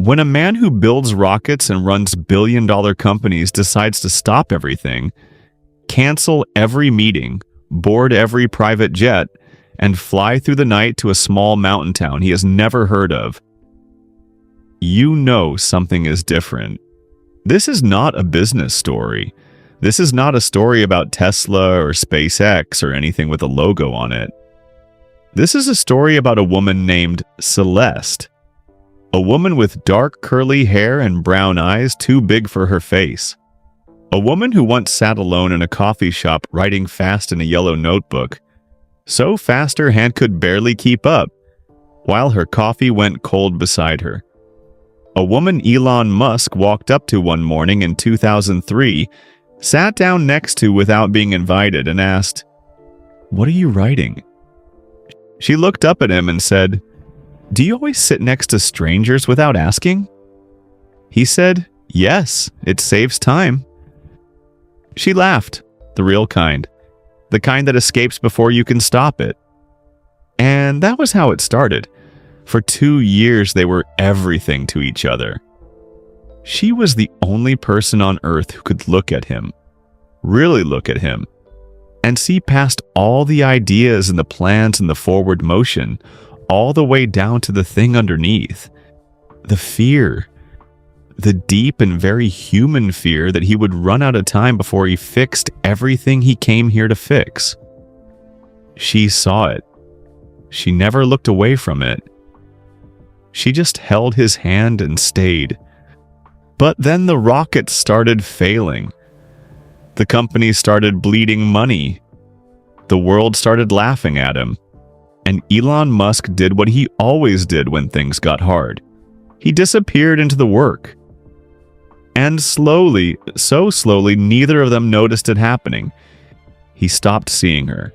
When a man who builds rockets and runs billion-dollar companies decides to stop everything, cancel every meeting, board every private jet, and fly through the night to a small mountain town he has never heard of, you know something is different. This is not a business story. This is not a story about Tesla or SpaceX or anything with a logo on it. This is a story about a woman named Celeste. A woman with dark curly hair and brown eyes too big for her face. A woman who once sat alone in a coffee shop writing fast in a yellow notebook. So fast her hand could barely keep up, while her coffee went cold beside her. A woman Elon Musk walked up to one morning in 2003, sat down next to without being invited, and asked, "What are you writing?" She looked up at him and said, "Do you always sit next to strangers without asking?" He said, "Yes, it saves time." She laughed, the real kind, the kind that escapes before you can stop it. And that was how it started. For 2 years, they were everything to each other. She was the only person on Earth who could look at him, really look at him, and see past all the ideas and the plans and the forward motion, all the way down to the thing underneath. The fear. The deep and very human fear that he would run out of time before he fixed everything he came here to fix. She saw it. She never looked away from it. She just held his hand and stayed. But then the rockets started failing. The company started bleeding money. The world started laughing at him. And Elon Musk did what he always did when things got hard. He disappeared into the work. And slowly, so slowly, neither of them noticed it happening. He stopped seeing her.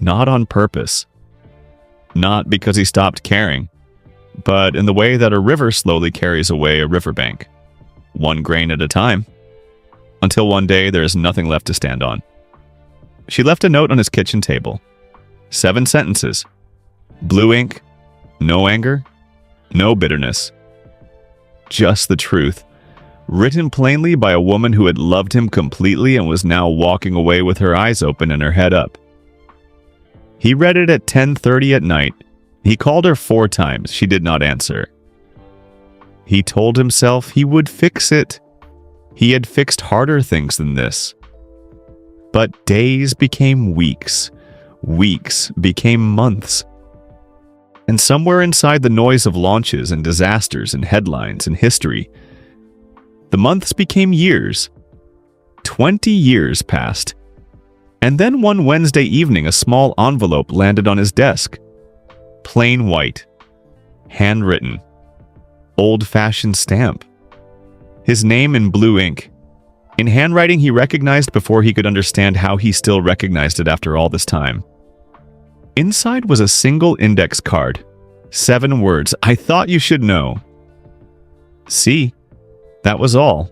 Not on purpose. Not because he stopped caring, but in the way that a river slowly carries away a riverbank, one grain at a time, until one day there is nothing left to stand on. She left a note on his kitchen table. 7 sentences. Blue ink. No anger. No bitterness. Just the truth. Written plainly by a woman who had loved him completely and was now walking away with her eyes open and her head up. He read it at 10:30 at night. He called her 4 times. She did not answer. He told himself he would fix it. He had fixed harder things than this. But days became weeks. Weeks became months. And somewhere inside the noise of launches and disasters and headlines and history, the months became years. 20 years passed. And then one Wednesday evening, a small envelope landed on his desk. Plain white. Handwritten. Old-fashioned stamp. His name in blue ink. In handwriting he recognized before he could understand how he still recognized it after all this time. Inside was a single index card. 7 words. "I thought you should know." See? That was all.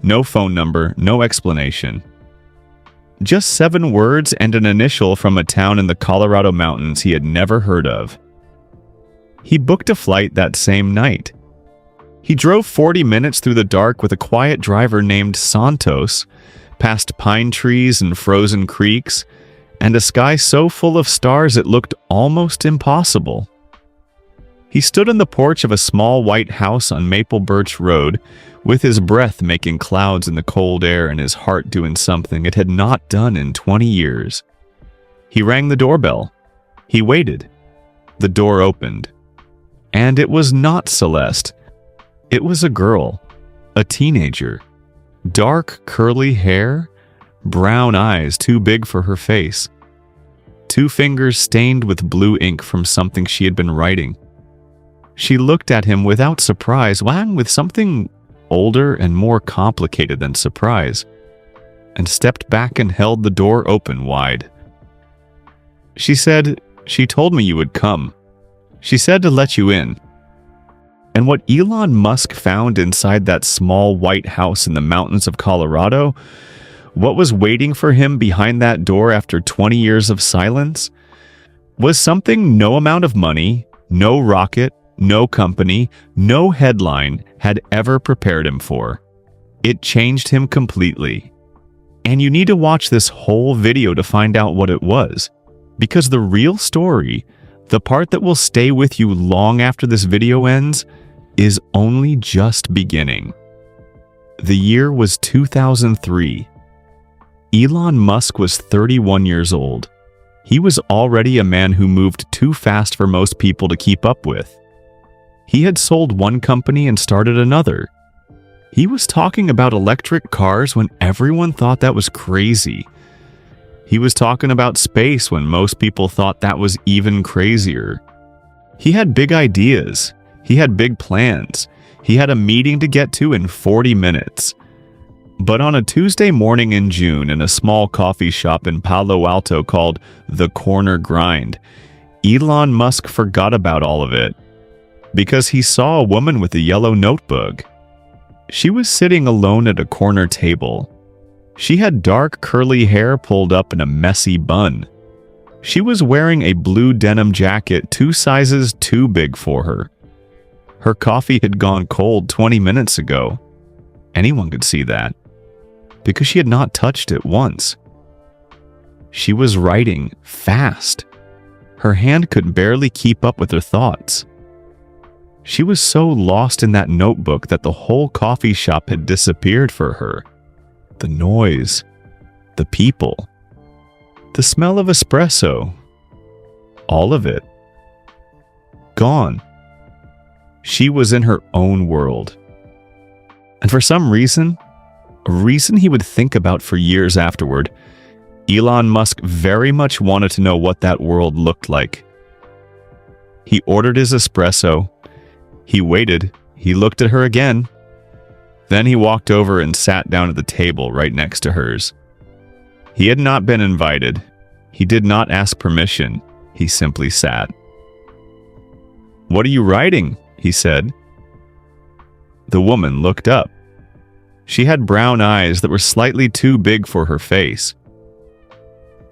No phone number, no explanation. Just 7 words and an initial from a town in the Colorado mountains he had never heard of. He booked a flight that same night. He drove 40 minutes through the dark with a quiet driver named Santos, past pine trees and frozen creeks, and a sky so full of stars it looked almost impossible. He stood on the porch of a small white house on Maple Birch Road, with his breath making clouds in the cold air and his heart doing something it had not done in 20 years. He rang the doorbell. He waited. The door opened. And it was not Celeste. It was a girl, a teenager. Dark curly hair, brown eyes too big for her face. 2 fingers stained with blue ink from something she had been writing. She looked at him without surprise, with something older and more complicated than surprise, and stepped back and held the door open wide. She said, "She told me you would come. She said to let you in." And what Elon Musk found inside that small white house in the mountains of Colorado, what was waiting for him behind that door after 20 years of silence, was something no amount of money, no rocket, no company, no headline had ever prepared him for. It changed him completely. And you need to watch this whole video to find out what it was, because the real story, the part that will stay with you long after this video ends, is only just beginning. The year was 2003. Elon Musk was 31 years old. He was already a man who moved too fast for most people to keep up with. He had sold one company and started another. He was talking about electric cars when everyone thought that was crazy. He was talking about space when most people thought that was even crazier. He had big ideas. He had big plans. He had a meeting to get to in 40 minutes. But on a Tuesday morning in June in a small coffee shop in Palo Alto called The Corner Grind, Elon Musk forgot about all of it because he saw a woman with a yellow notebook. She was sitting alone at a corner table. She had dark curly hair pulled up in a messy bun. She was wearing a blue denim jacket 2 sizes too big for her. Her coffee had gone cold 20 minutes ago. Anyone could see that, because she had not touched it once. She was writing fast. Her hand could barely keep up with her thoughts. She was so lost in that notebook that the whole coffee shop had disappeared for her. The noise, the people, the smell of espresso, all of it. Gone. She was in her own world. And for some reason, a reason he would think about for years afterward, Elon Musk very much wanted to know what that world looked like. He ordered his espresso. He waited. He looked at her again. Then he walked over and sat down at the table right next to hers. He had not been invited. He did not ask permission. He simply sat. "What are you writing?" he said. The woman looked up. She had brown eyes that were slightly too big for her face.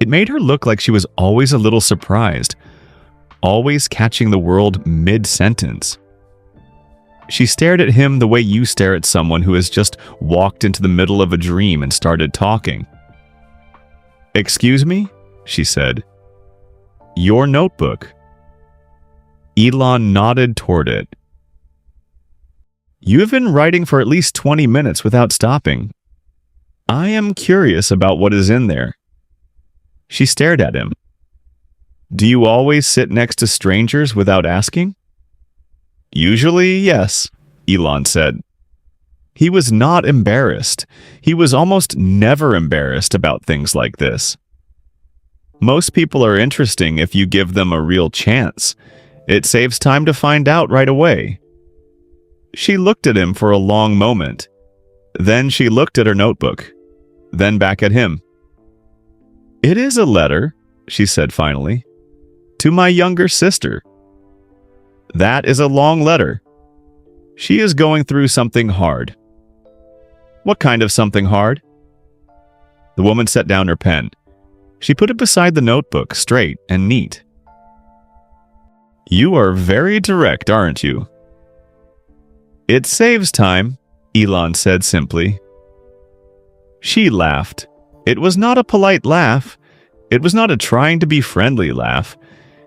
It made her look like she was always a little surprised, always catching the world mid-sentence. She stared at him the way you stare at someone who has just walked into the middle of a dream and started talking. "Excuse me?" she said. "Your notebook." Elon nodded toward it. "You have been writing for at least 20 minutes without stopping. I am curious about what is in there." She stared at him. "Do you always sit next to strangers without asking?" "Usually, yes," Elon said. He was not embarrassed. He was almost never embarrassed about things like this. Most people are interesting if you give them a real chance. It saves time to find out right away. She looked at him for a long moment. Then she looked at her notebook. Then back at him. "It is a letter," she said finally, "to my younger sister. That is a long letter. She is going through something hard." "What kind of something hard?" The woman set down her pen. She put it beside the notebook, straight and neat. "You are very direct, aren't you?" "It saves time," Elon said simply. She laughed. It was not a polite laugh. It was not a trying to be friendly laugh.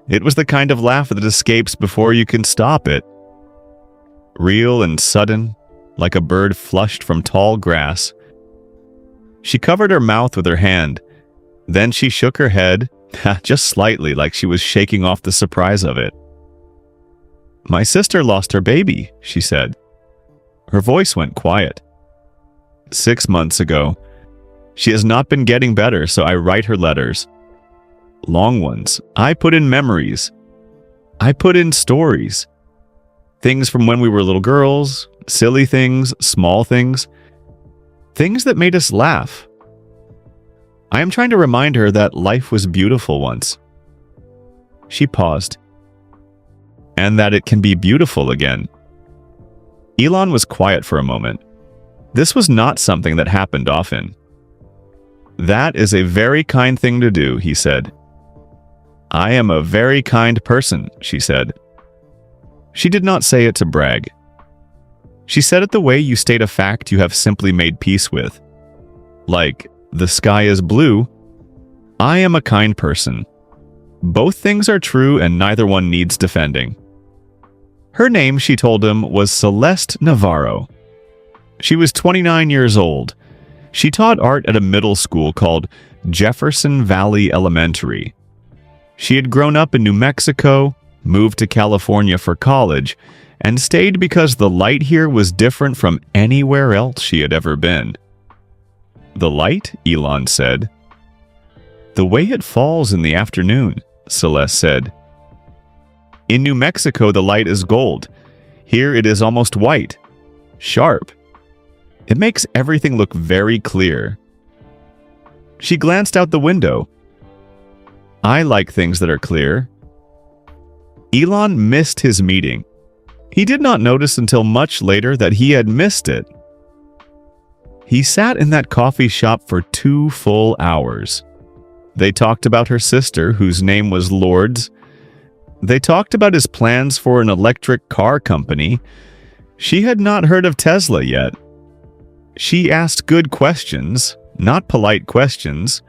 It was the kind of laugh that escapes before you can stop it. Real and sudden, like a bird flushed from tall grass. She covered her mouth with her hand. Then she shook her head, just slightly, like she was shaking off the surprise of it. "My sister lost her baby," she said. Her voice went quiet. 6 months ago. She has not been getting better, so I write her letters. Long ones. I put in memories. I put in stories. Things from when we were little girls, silly things, small things. Things that made us laugh. I am trying to remind her that life was beautiful once." She paused. "And that it can be beautiful again." Elon was quiet for a moment. This was not something that happened often. "That is a very kind thing to do," he said. "I am a very kind person," she said. She did not say it to brag. She said it the way you state a fact you have simply made peace with. Like, the sky is blue. I am a kind person. Both things are true and neither one needs defending. Her name, she told him, was Celeste Navarro. She was 29 years old. She taught art at a middle school called Jefferson Valley Elementary. She had grown up in New Mexico, moved to California for college, and stayed because the light here was different from anywhere else she had ever been. The light? Elon said. The way it falls in the afternoon, Celeste said. In New Mexico, the light is gold. Here it is almost white. Sharp. It makes everything look very clear. She glanced out the window. I like things that are clear. Elon missed his meeting. He did not notice until much later that he had missed it. He sat in that coffee shop for 2 full hours. They talked about her sister, whose name was Lourdes. They talked about his plans for an electric car company. She had not heard of Tesla yet. She asked good questions, not polite questions.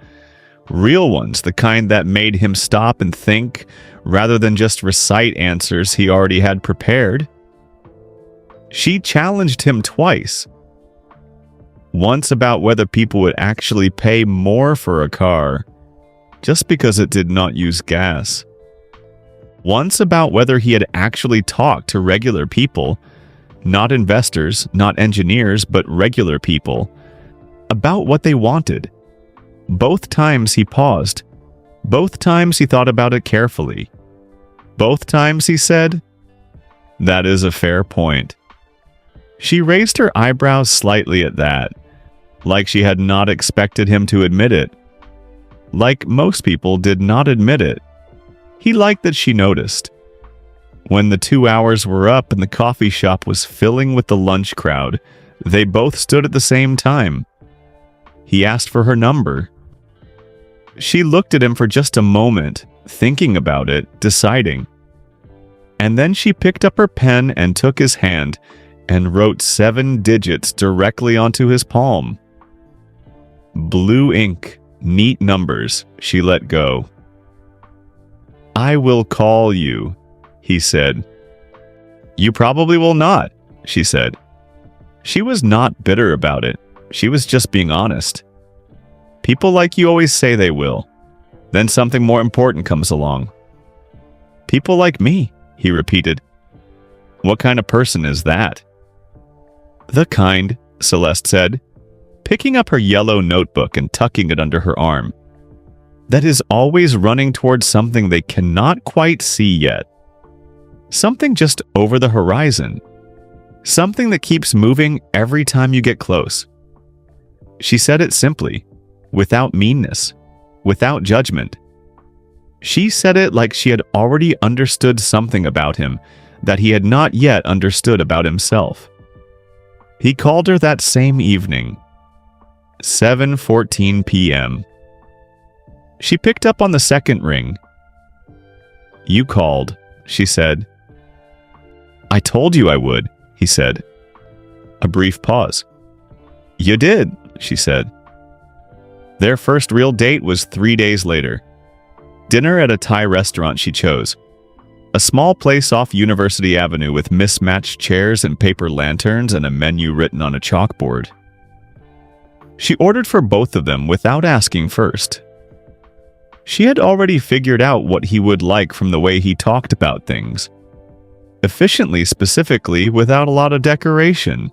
Real ones, the kind that made him stop and think, rather than just recite answers he already had prepared. She challenged him twice. Once about whether people would actually pay more for a car, just because it did not use gas. Once about whether he had actually talked to regular people, not investors, not engineers, but regular people, about what they wanted. Both times he paused. Both times he thought about it carefully. Both times he said, "That is a fair point." She raised her eyebrows slightly at that, like she had not expected him to admit it. Like most people did not admit it. He liked that she noticed. When the 2 hours were up and the coffee shop was filling with the lunch crowd, they both stood at the same time. He asked for her number. She looked at him for just a moment, thinking about it, deciding. And then she picked up her pen and took his hand and wrote 7 digits directly onto his palm. Blue ink, neat numbers, she let go. I will call you, he said. You probably will not, she said. She was not bitter about it. She was just being honest. People like you always say they will. Then something more important comes along. People like me, he repeated. What kind of person is that? The kind, Celeste said, picking up her yellow notebook and tucking it under her arm. That is always running towards something they cannot quite see yet. Something just over the horizon. Something that keeps moving every time you get close. She said it simply, without meanness, without judgment. She said it like she had already understood something about him that he had not yet understood about himself. He called her that same evening, 7:14 p.m. She picked up on the second ring. You called, she said. I told you I would, he said. A brief pause. You did, she said. Their first real date was 3 days later. Dinner at a Thai restaurant she chose. A small place off University Avenue with mismatched chairs and paper lanterns and a menu written on a chalkboard. She ordered for both of them without asking first. She had already figured out what he would like from the way he talked about things. Efficiently, specifically, without a lot of decoration.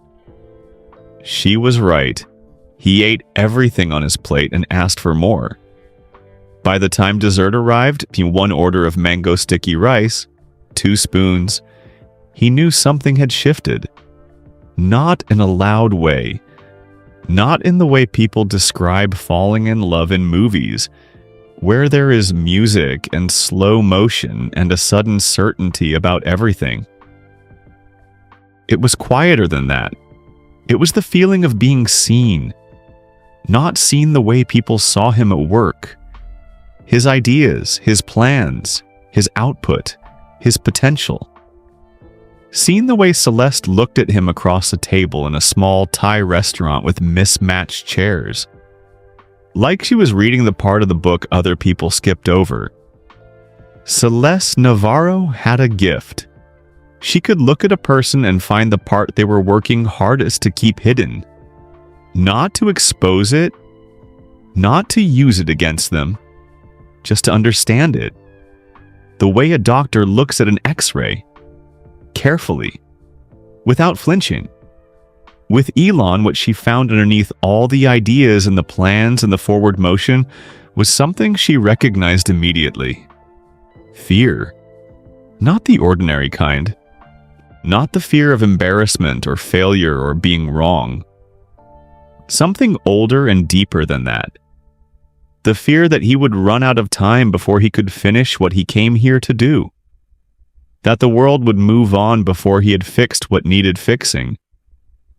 She was right. He ate everything on his plate and asked for more. By the time dessert arrived, 1 order of mango sticky rice, 2 spoons, he knew something had shifted. Not in a loud way. Not in the way people describe falling in love in movies, where there is music and slow motion and a sudden certainty about everything. It was quieter than that. It was the feeling of being seen. Not seen the way people saw him at work. His ideas, his plans, his output, his potential. Seen the way Celeste looked at him across a table in a small Thai restaurant with mismatched chairs. Like she was reading the part of the book other people skipped over. Celeste Navarro had a gift. She could look at a person and find the part they were working hardest to keep hidden. Not to expose it, not to use it against them, just to understand it. The way a doctor looks at an X-ray. Carefully, without flinching. With Elon, what she found underneath all the ideas and the plans and the forward motion was something she recognized immediately. Fear. Not the ordinary kind. Not the fear of embarrassment or failure or being wrong. Something older and deeper than that. The fear that he would run out of time before he could finish what he came here to do. That the world would move on before he had fixed what needed fixing.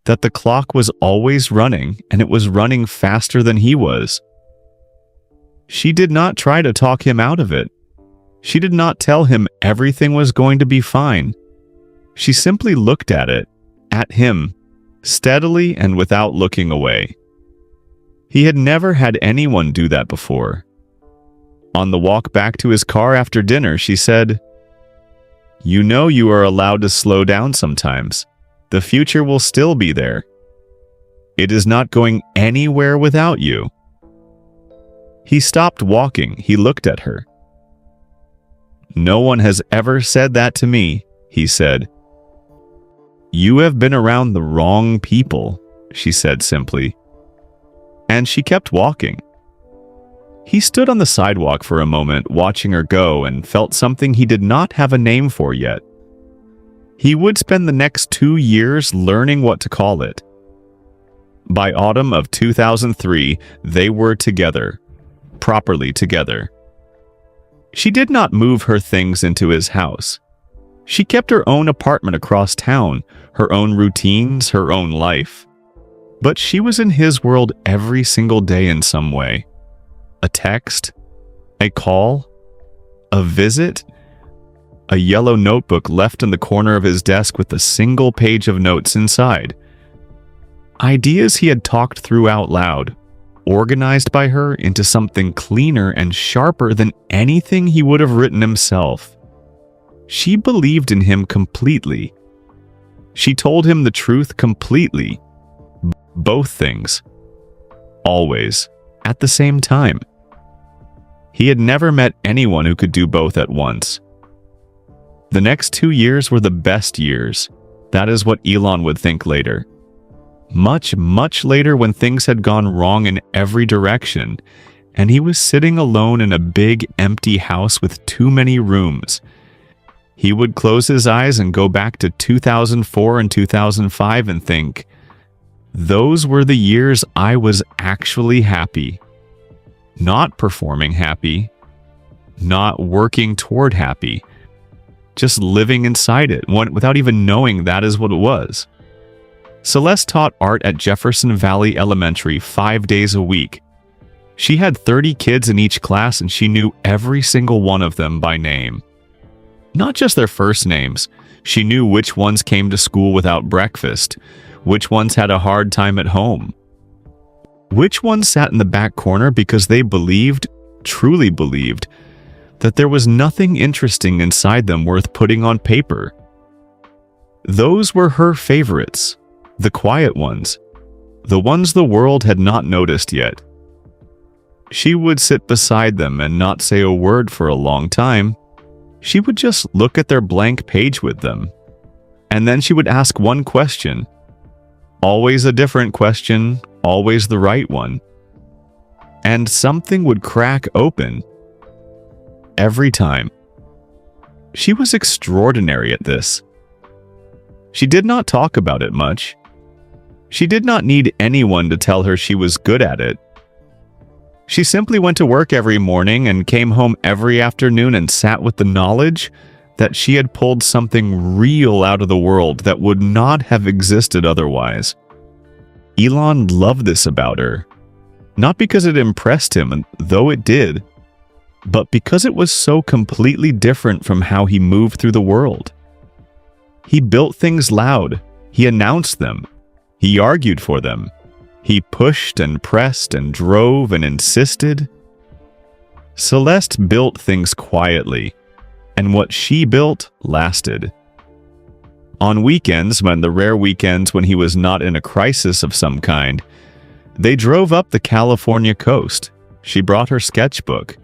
That the clock was always running, and it was running faster than he was. She did not try to talk him out of it. She did not tell him everything was going to be fine. She simply looked at it, at him, steadily and without looking away. He had never had anyone do that before. On the walk back to his car after dinner, she said, "You know you are allowed to slow down sometimes. The future will still be there. It is not going anywhere without you." He stopped walking. He looked at her. "No one has ever said that to me," he said. "You have been around the wrong people," she said simply. And she kept walking. He stood on the sidewalk for a moment, watching her go, and felt something he did not have a name for yet. He would spend the next 2 years learning what to call it. By autumn of 2003, they were together, properly together. She did not move her things into his house. She kept her own apartment across town, her own routines, her own life. But she was in his world every single day in some way. A text, a call, a visit, a yellow notebook left in the corner of his desk with a single page of notes inside. Ideas he had talked through out loud, organized by her into something cleaner and sharper than anything he would have written himself. She believed in him completely. She told him the truth completely. Both things. Always. At the same time. He had never met anyone who could do both at once. The next 2 years were the best years. That is what Elon would think later. Much, much later, when things had gone wrong in every direction, and he was sitting alone in a big, empty house with too many rooms. He would close his eyes and go back to 2004 and 2005 and think, "Those were the years I was actually happy. Not performing happy. Not working toward happy. Just living inside it, without even knowing that is what it was." Celeste taught art at Jefferson Valley Elementary 5 days a week. She had 30 kids in each class, and she knew every single one of them by name. Not just their first names. She knew which ones came to school without breakfast, which ones had a hard time at home, which ones sat in the back corner because they believed, truly believed, that there was nothing interesting inside them worth putting on paper. Those were her favorites, the quiet ones, the ones the world had not noticed yet. She would sit beside them and not say a word for a long time. She would just look at their blank page with them. And then she would ask one question. Always a different question, always the right one. And something would crack open. Every time. She was extraordinary at this. She did not talk about it much. She did not need anyone to tell her she was good at it. She simply went to work every morning and came home every afternoon and sat with the knowledge that she had pulled something real out of the world that would not have existed otherwise. Elon loved this about her. Not because it impressed him, though it did, but because it was so completely different from how he moved through the world. He built things loud. He announced them. He argued for them. He pushed and pressed and drove and insisted. Celeste built things quietly, and what she built lasted. On weekends, the rare weekends when he was not in a crisis of some kind, they drove up the California coast. She brought her sketchbook.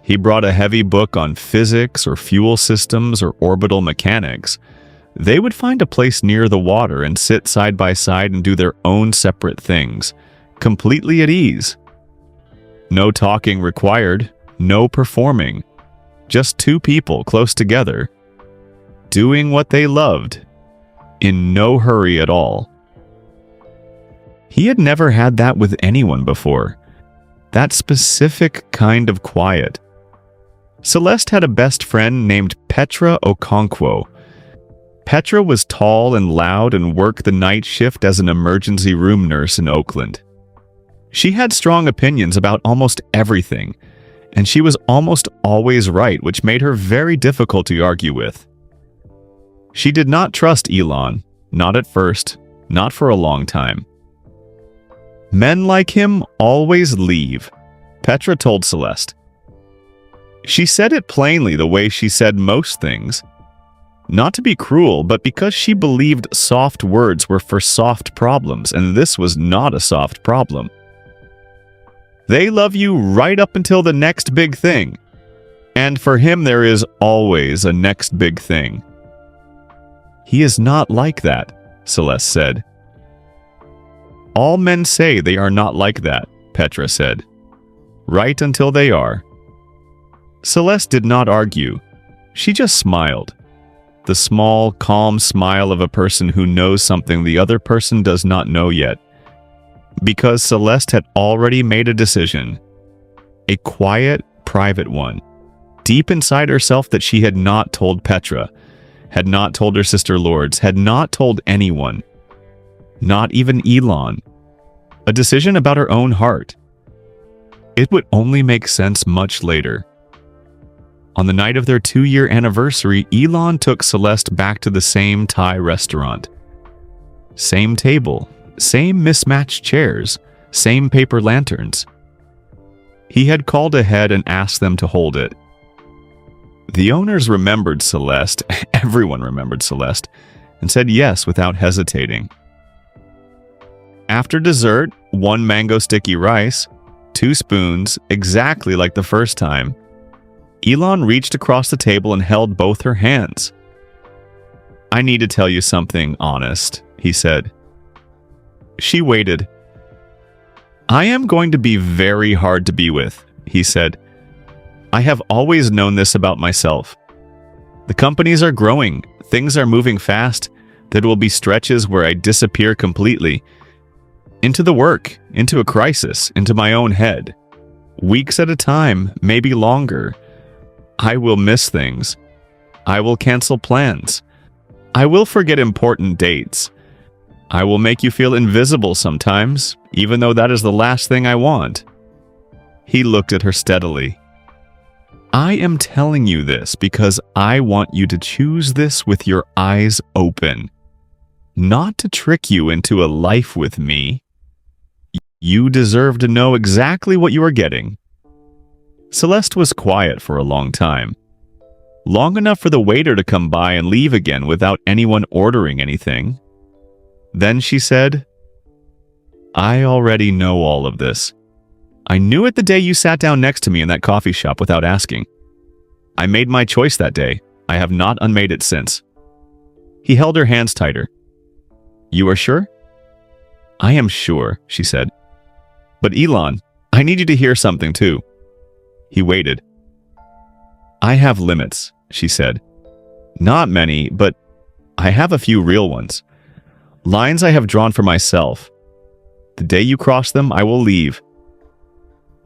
He brought a heavy book on physics or fuel systems or orbital mechanics. They would find a place near the water and sit side by side and do their own separate things, completely at ease. No talking required, no performing. Just two people close together, doing what they loved, in no hurry at all. He had never had that with anyone before. That specific kind of quiet. Celeste had a best friend named Petra Okonkwo. Petra was tall and loud and worked the night shift as an emergency room nurse in Oakland. She had strong opinions about almost everything, and she was almost always right, which made her very difficult to argue with. She did not trust Elon, not at first, not for a long time. Men like him always leave, Petra told Celeste. She said it plainly the way she said most things. Not to be cruel, but because she believed soft words were for soft problems, and this was not a soft problem. They love you right up until the next big thing. And for him there is always a next big thing. He is not like that, Celeste said. All men say they are not like that, Petra said. Right until they are. Celeste did not argue. She just smiled. The small, calm smile of a person who knows something the other person does not know yet. Because Celeste had already made a decision. A quiet, private one. Deep inside herself that she had not told Petra, had not told her sister Lourdes, had not told anyone. Not even Elon. A decision about her own heart. It would only make sense much later. On the night of their 2-year anniversary, Elon took Celeste back to the same Thai restaurant. Same table, same mismatched chairs, same paper lanterns. He had called ahead and asked them to hold it. The owners remembered Celeste, everyone remembered Celeste, and said yes without hesitating. After dessert, 1 mango sticky rice, 2 spoons, exactly like the first time, Elon reached across the table and held both her hands. "I need to tell you something honest," he said. She waited. "I am going to be very hard to be with," he said. "I have always known this about myself. The companies are growing, things are moving fast, there will be stretches where I disappear completely. Into the work, into a crisis, into my own head. Weeks at a time, maybe longer. I will miss things. I will cancel plans. I will forget important dates. I will make you feel invisible sometimes, even though that is the last thing I want." He looked at her steadily. "I am telling you this because I want you to choose this with your eyes open. Not to trick you into a life with me. You deserve to know exactly what you are getting." Celeste was quiet for a long time. Long enough for the waiter to come by and leave again without anyone ordering anything. Then she said, "I already know all of this. I knew it the day you sat down next to me in that coffee shop without asking. I made my choice that day. I have not unmade it since." He held her hands tighter. "You are sure?" "I am sure," she said. "But Elon, I need you to hear something too." He waited. "I have limits," she said. "Not many, but I have a few real ones. Lines I have drawn for myself. The day you cross them, I will leave.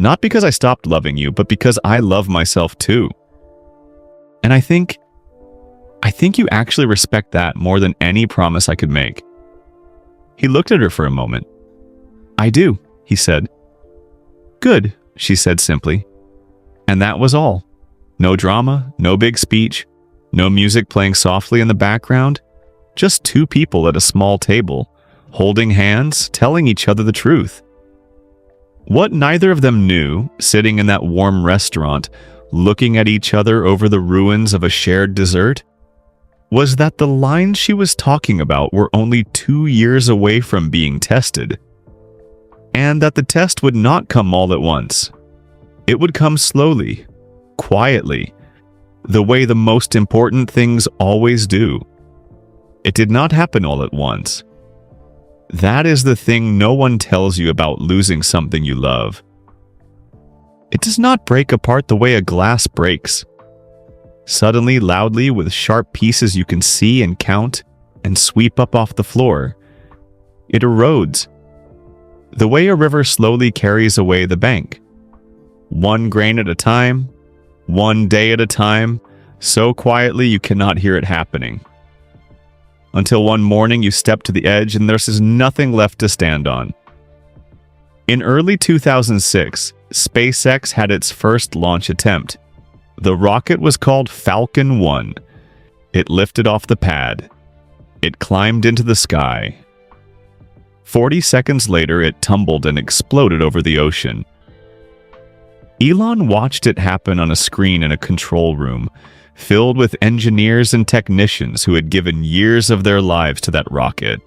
Not because I stopped loving you, but because I love myself too. And I think you actually respect that more than any promise I could make." He looked at her for a moment. "I do," he said. "Good," she said simply. And that was all. No drama, no big speech, no music playing softly in the background. Just two people at a small table, holding hands, telling each other the truth. What neither of them knew, sitting in that warm restaurant, looking at each other over the ruins of a shared dessert, was that the lines she was talking about were only 2 years away from being tested, and that the test would not come all at once. It would come slowly, quietly, the way the most important things always do. It did not happen all at once. That is the thing no one tells you about losing something you love. It does not break apart the way a glass breaks. Suddenly, loudly, with sharp pieces you can see and count and sweep up off the floor. It erodes. The way a river slowly carries away the bank. One grain at a time, one day at a time, so quietly you cannot hear it happening. Until one morning you step to the edge and there's nothing left to stand on. In early 2006, SpaceX had its first launch attempt. The rocket was called Falcon 1. It lifted off the pad. It climbed into the sky. 40 seconds later, it tumbled and exploded over the ocean. Elon watched it happen on a screen in a control room, filled with engineers and technicians who had given years of their lives to that rocket.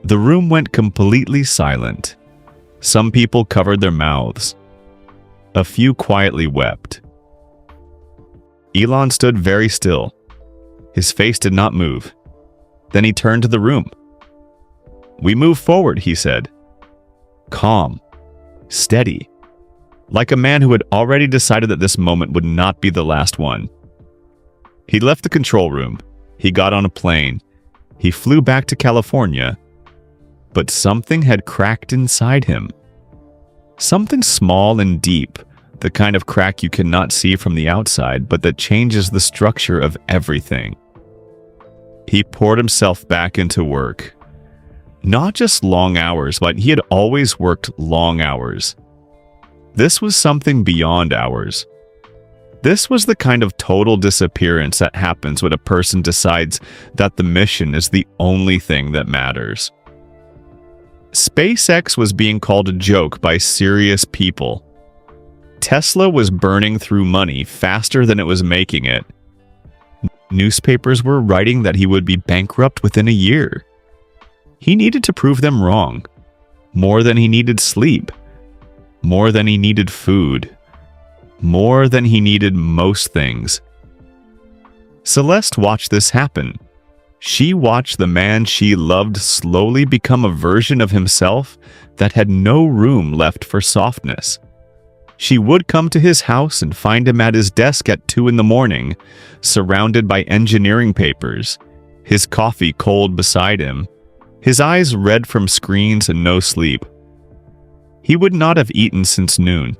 The room went completely silent. Some people covered their mouths. A few quietly wept. Elon stood very still. His face did not move. Then he turned to the room. "We move forward," he said. Calm, steady, like a man who had already decided that this moment would not be the last one. He left the control room. He got on a plane. He flew back to California. But something had cracked inside him. Something small and deep, the kind of crack you cannot see from the outside, but that changes the structure of everything. He poured himself back into work. Not just long hours, but he had always worked long hours. This was something beyond hours. This was the kind of total disappearance that happens when a person decides that the mission is the only thing that matters. SpaceX was being called a joke by serious people. Tesla was burning through money faster than it was making it. Newspapers were writing that he would be bankrupt within a year. He needed to prove them wrong, more than he needed sleep, more than he needed food, more than he needed most things. Celeste watched this happen. She watched the man she loved slowly become a version of himself that had no room left for softness. She would come to his house and find him at his desk at 2 a.m, surrounded by engineering papers, his coffee cold beside him, his eyes red from screens and no sleep. He would not have eaten since noon.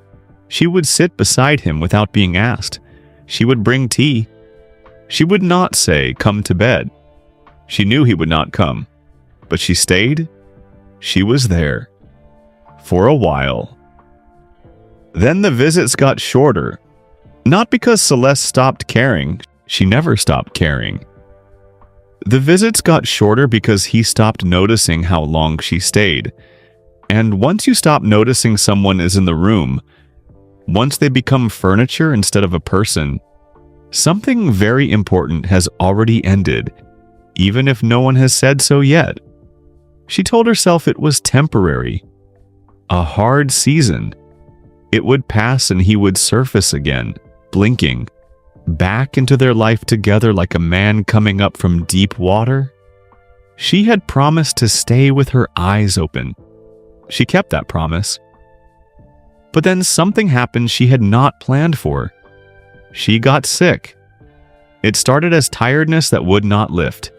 She would sit beside him without being asked. She would bring tea. She would not say, "Come to bed." She knew he would not come, but she stayed. She was there. For a while. Then the visits got shorter. Not because Celeste stopped caring. She never stopped caring. The visits got shorter because he stopped noticing how long she stayed. And once you stop noticing someone is in the room, once they become furniture instead of a person, something very important has already ended, even if no one has said so yet. She told herself it was temporary, a hard season. It would pass and he would surface again, blinking, back into their life together like a man coming up from deep water. She had promised to stay with her eyes open. She kept that promise. But then something happened she had not planned for. She got sick. It started as tiredness that would not lift.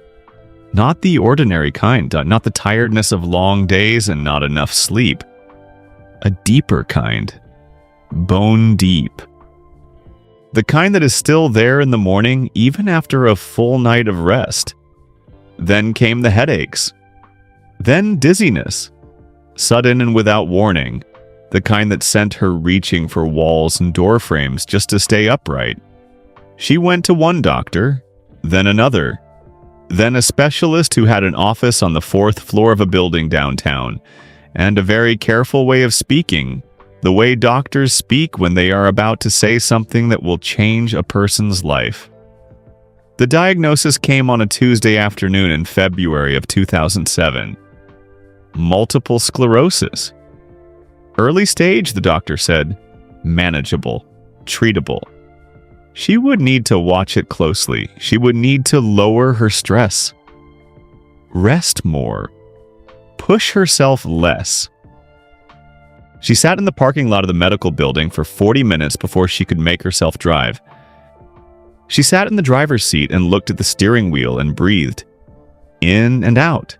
Not the ordinary kind, not the tiredness of long days and not enough sleep. A deeper kind. Bone deep. The kind that is still there in the morning even after a full night of rest. Then came the headaches. Then dizziness. Sudden and without warning. The kind that sent her reaching for walls and door frames just to stay upright. She went to one doctor, then another. then a specialist who had an office on the 4th floor of a building downtown, and a very careful way of speaking, the way doctors speak when they are about to say something that will change a person's life. The diagnosis came on a Tuesday afternoon in February of 2007. Multiple sclerosis. Early stage, the doctor said. Manageable. Treatable. She would need to watch it closely. She would need to lower her stress. Rest more. Push herself less. She sat in the parking lot of the medical building for 40 minutes before she could make herself drive. She sat in the driver's seat and looked at the steering wheel and breathed. In and out.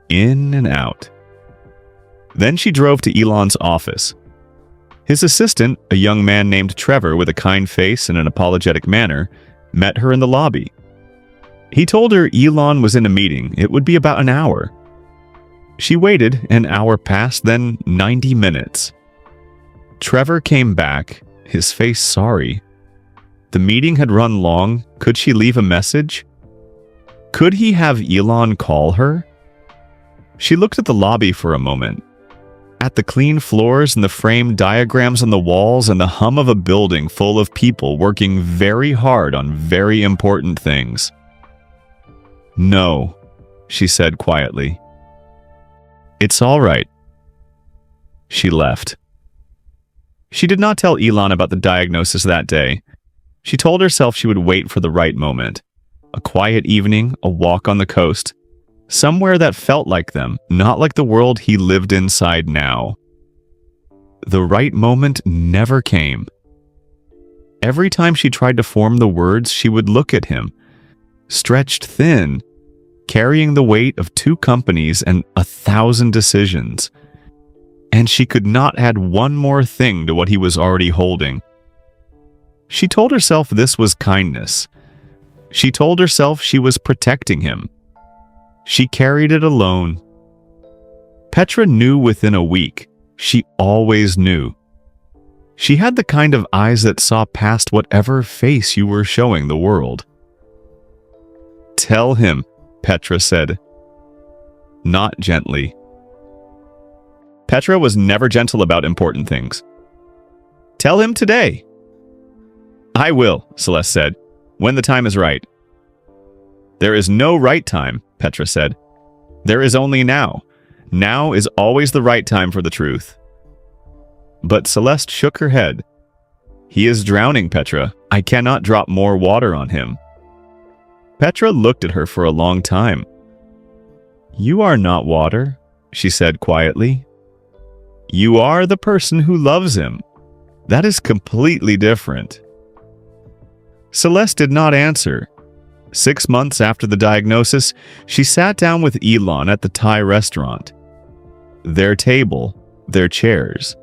In and out. Then she drove to Elon's office. His assistant, a young man named Trevor with a kind face and an apologetic manner, met her in the lobby. He told her Elon was in a meeting. It would be about an hour. She waited. An hour passed, then 90 minutes. Trevor came back, his face sorry. The meeting had run long. Could she leave a message? Could he have Elon call her? She looked at the lobby for a moment. At the clean floors and the framed diagrams on the walls and the hum of a building full of people working very hard on very important things. No, she said quietly. It's all right. She left. She did not tell Elon about the diagnosis that day. She told herself she would wait for the right moment. A quiet evening, a walk on the coast. Somewhere that felt like them, not like the world he lived inside now. The right moment never came. Every time she tried to form the words, she would look at him, stretched thin, carrying the weight of 2 companies and 1,000 decisions. And she could not add one more thing to what he was already holding. She told herself this was kindness. She told herself she was protecting him. She carried it alone. Petra knew within a week. She always knew. She had the kind of eyes that saw past whatever face you were showing the world. Tell him, Petra said. Not gently. Petra was never gentle about important things. Tell him today. I will, Celeste said, when the time is right. There is no right time, Petra said. There is only now. Now is always the right time for the truth. But Celeste shook her head. He is drowning, Petra. I cannot drop more water on him. Petra looked at her for a long time. You are not water, she said quietly. You are the person who loves him. That is completely different. Celeste did not answer. 6 months after the diagnosis, she sat down with Elon at the Thai restaurant. Their table, their chairs.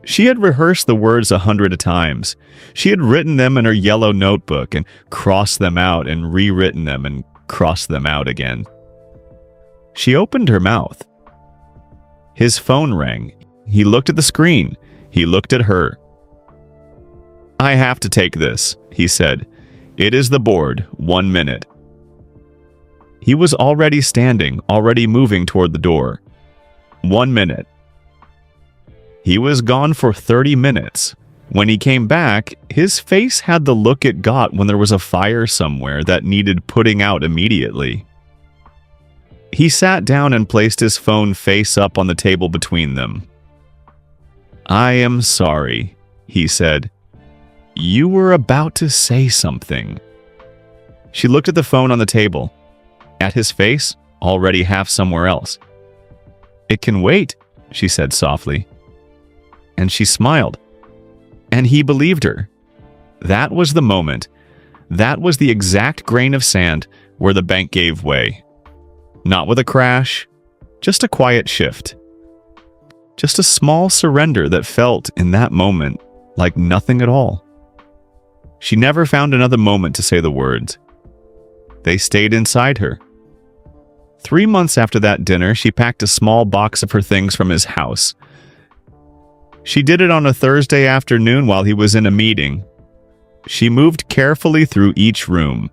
She had rehearsed the words 100 times. She had written them in her yellow notebook and crossed them out and rewritten them and crossed them out again. She opened her mouth. His phone rang. He looked at the screen. He looked at her. I have to take this, he said. It is the board, 1 minute. He was already standing, already moving toward the door. 1 minute. He was gone for 30 minutes. When he came back, his face had the look it got when there was a fire somewhere that needed putting out immediately. He sat down and placed his phone face up on the table between them. I am sorry, he said. You were about to say something. She looked at the phone on the table. At his face, already half somewhere else. It can wait, she said softly. And she smiled. And he believed her. That was the moment. That was the exact grain of sand where the bank gave way. Not with a crash, just a quiet shift. Just a small surrender that felt, in that moment, like nothing at all. She never found another moment to say the words. They stayed inside her. 3 months after that dinner, she packed a small box of her things from his house. She did it on a Thursday afternoon while he was in a meeting. She moved carefully through each room.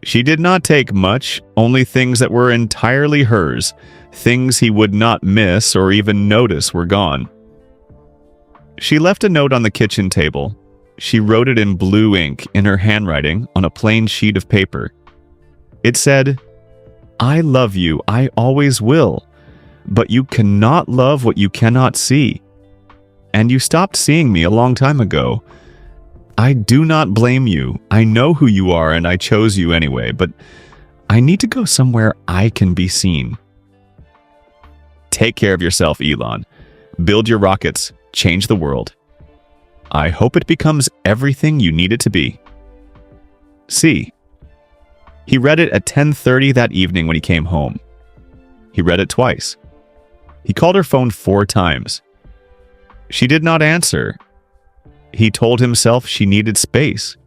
She did not take much, only things that were entirely hers. Things he would not miss or even notice were gone. She left a note on the kitchen table. She wrote it in blue ink in her handwriting on a plain sheet of paper. It said, "I love you, I always will, but you cannot love what you cannot see. And you stopped seeing me a long time ago. I do not blame you. I know who you are and I chose you anyway, but I need to go somewhere I can be seen. Take care of yourself, Elon. Build your rockets. Change the world. I hope it becomes everything you need it to be." C. He read it at 10:30 that evening when he came home. He read it twice. He called her phone 4 times. She did not answer. He told himself she needed space.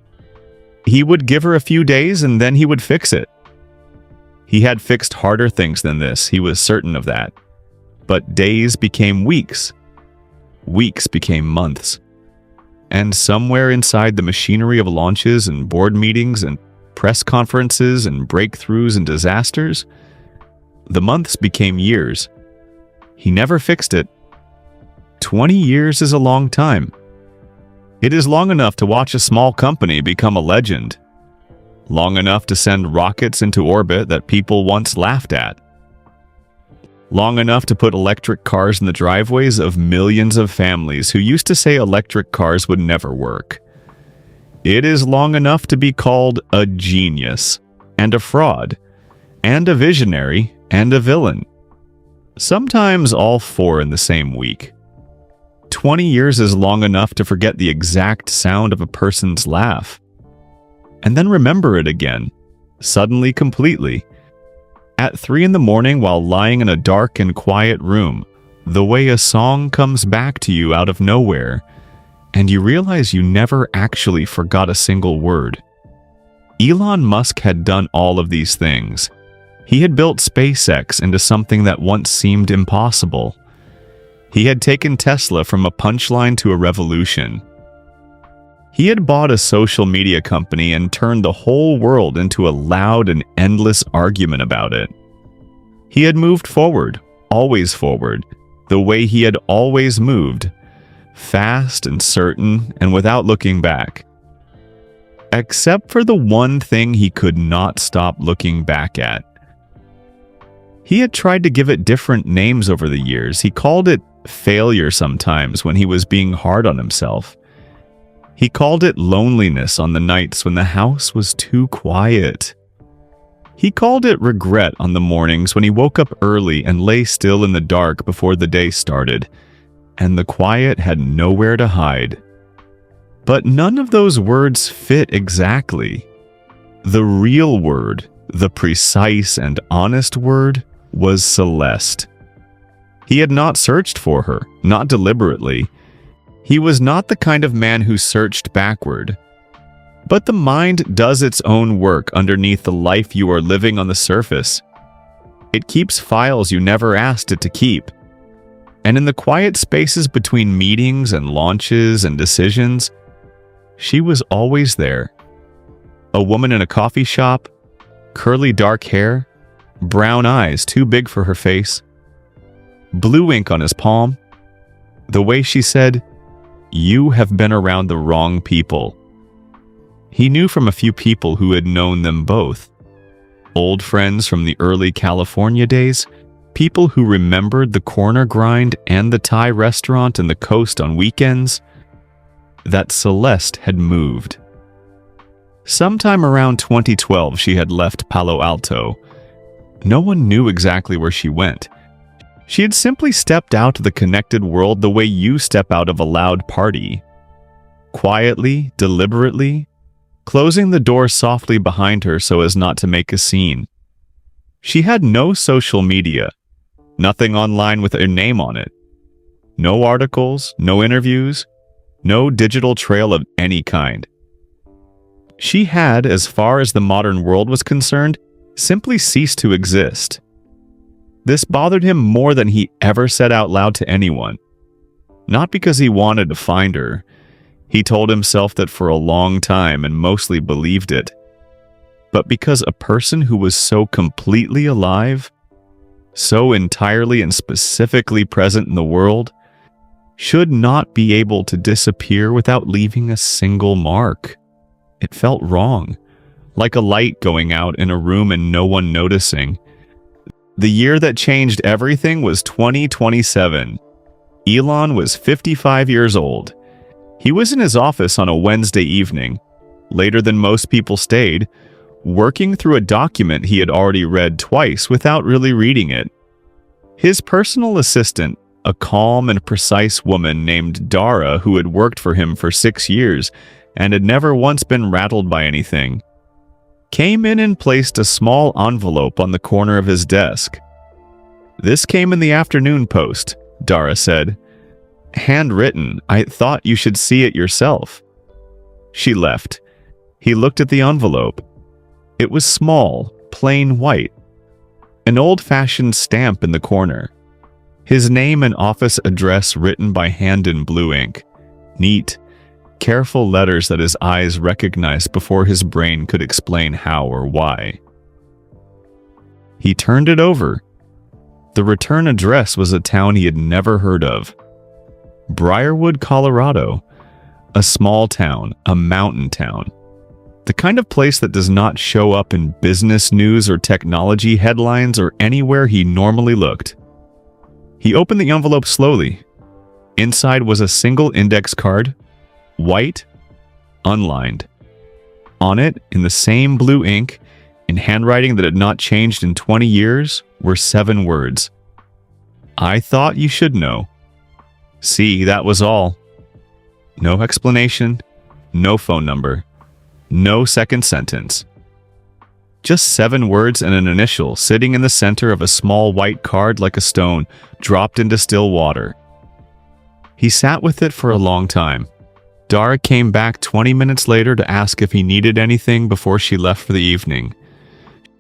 He would give her a few days and then he would fix it. He had fixed harder things than this, he was certain of that. But days became weeks. Weeks became months. And somewhere inside the machinery of launches and board meetings and press conferences and breakthroughs and disasters, the months became years. He never fixed it. 20 years is a long time. It is long enough to watch a small company become a legend. Long enough to send rockets into orbit that people once laughed at. Long enough to put electric cars in the driveways of millions of families who used to say electric cars would never work. It is long enough to be called a genius, and a fraud, and a visionary, and a villain. Sometimes all 4 in the same week. 20 years is long enough to forget the exact sound of a person's laugh. And then remember it again, suddenly completely. At 3 in the morning while lying in a dark and quiet room, the way a song comes back to you out of nowhere, and you realize you never actually forgot a single word. Elon Musk had done all of these things. He had built SpaceX into something that once seemed impossible. He had taken Tesla from a punchline to a revolution. He had bought a social media company and turned the whole world into a loud and endless argument about it. He had moved forward, always forward, the way he had always moved, fast and certain and without looking back. Except for the one thing he could not stop looking back at. He had tried to give it different names over the years. He called it failure sometimes when he was being hard on himself. He called it loneliness on the nights when the house was too quiet. He called it regret on the mornings when he woke up early and lay still in the dark before the day started, and the quiet had nowhere to hide. But none of those words fit exactly. The real word, the precise and honest word, was Celeste. He had not searched for her, not deliberately. He was not the kind of man who searched backward. But the mind does its own work underneath the life you are living on the surface. It keeps files you never asked it to keep. And in the quiet spaces between meetings and launches and decisions, she was always there. A woman in a coffee shop, curly dark hair, brown eyes too big for her face, blue ink on his palm, the way she said, "You have been around the wrong people." He knew from a few people who had known them both. Old friends from the early California days, people who remembered the corner grind and the Thai restaurant and the coast on weekends, that Celeste had moved. Sometime around 2012, she had left Palo Alto. No one knew exactly where she went. She had simply stepped out of the connected world the way you step out of a loud party. Quietly, deliberately, closing the door softly behind her so as not to make a scene. She had no social media, nothing online with her name on it. No articles, no interviews, no digital trail of any kind. She had, as far as the modern world was concerned, simply ceased to exist. This bothered him more than he ever said out loud to anyone. Not because he wanted to find her. He told himself that for a long time and mostly believed it. but because a person who was so completely alive, so entirely and specifically present in the world, should not be able to disappear without leaving a single mark. It felt wrong, like a light going out in a room and no one noticing. The year that changed everything was 2027. Elon was 55 years old. He was in his office on a Wednesday evening, later than most people stayed, working through a document he had already read twice without really reading it. His personal assistant, a calm and precise woman named Dara, who had worked for him for 6 years and had never once been rattled by anything, came in and placed a small envelope on the corner of his desk. "This came in the afternoon post," Dara said. "Handwritten. I thought you should see it yourself." She left. He looked at the envelope. It was small, plain white. An old-fashioned stamp in the corner. His name and office address written by hand in blue ink. Neat, careful letters that his eyes recognized before his brain could explain how or why. He turned it over. The return address was a town he had never heard of. Briarwood, Colorado. A small town, a mountain town. The kind of place that does not show up in business news or technology headlines or anywhere he normally looked. He opened the envelope slowly. Inside was a single index card, white, unlined. On it, in the same blue ink, in handwriting that had not changed in 20 years, were 7 words. "I thought you should know." See, that was all. No explanation, no phone number, no second sentence. Just 7 words and an initial sitting in the center of a small white card like a stone dropped into still water. He sat with it for a long time. Dara came back 20 minutes later to ask if he needed anything before she left for the evening.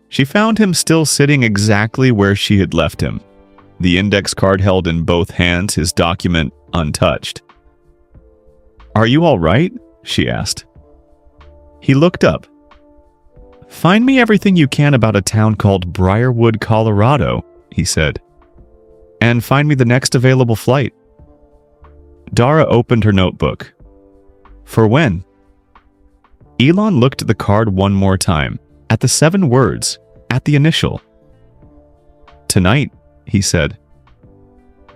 She found him still sitting exactly where she had left him, the index card held in both hands, his document untouched. "Are you all right?" she asked. He looked up. "Find me everything you can about a town called Briarwood, Colorado," he said. "And find me the next available flight." Dara opened her notebook. "For when?" Elon looked at the card one more time, at the 7 words, at the initial. "Tonight," he said.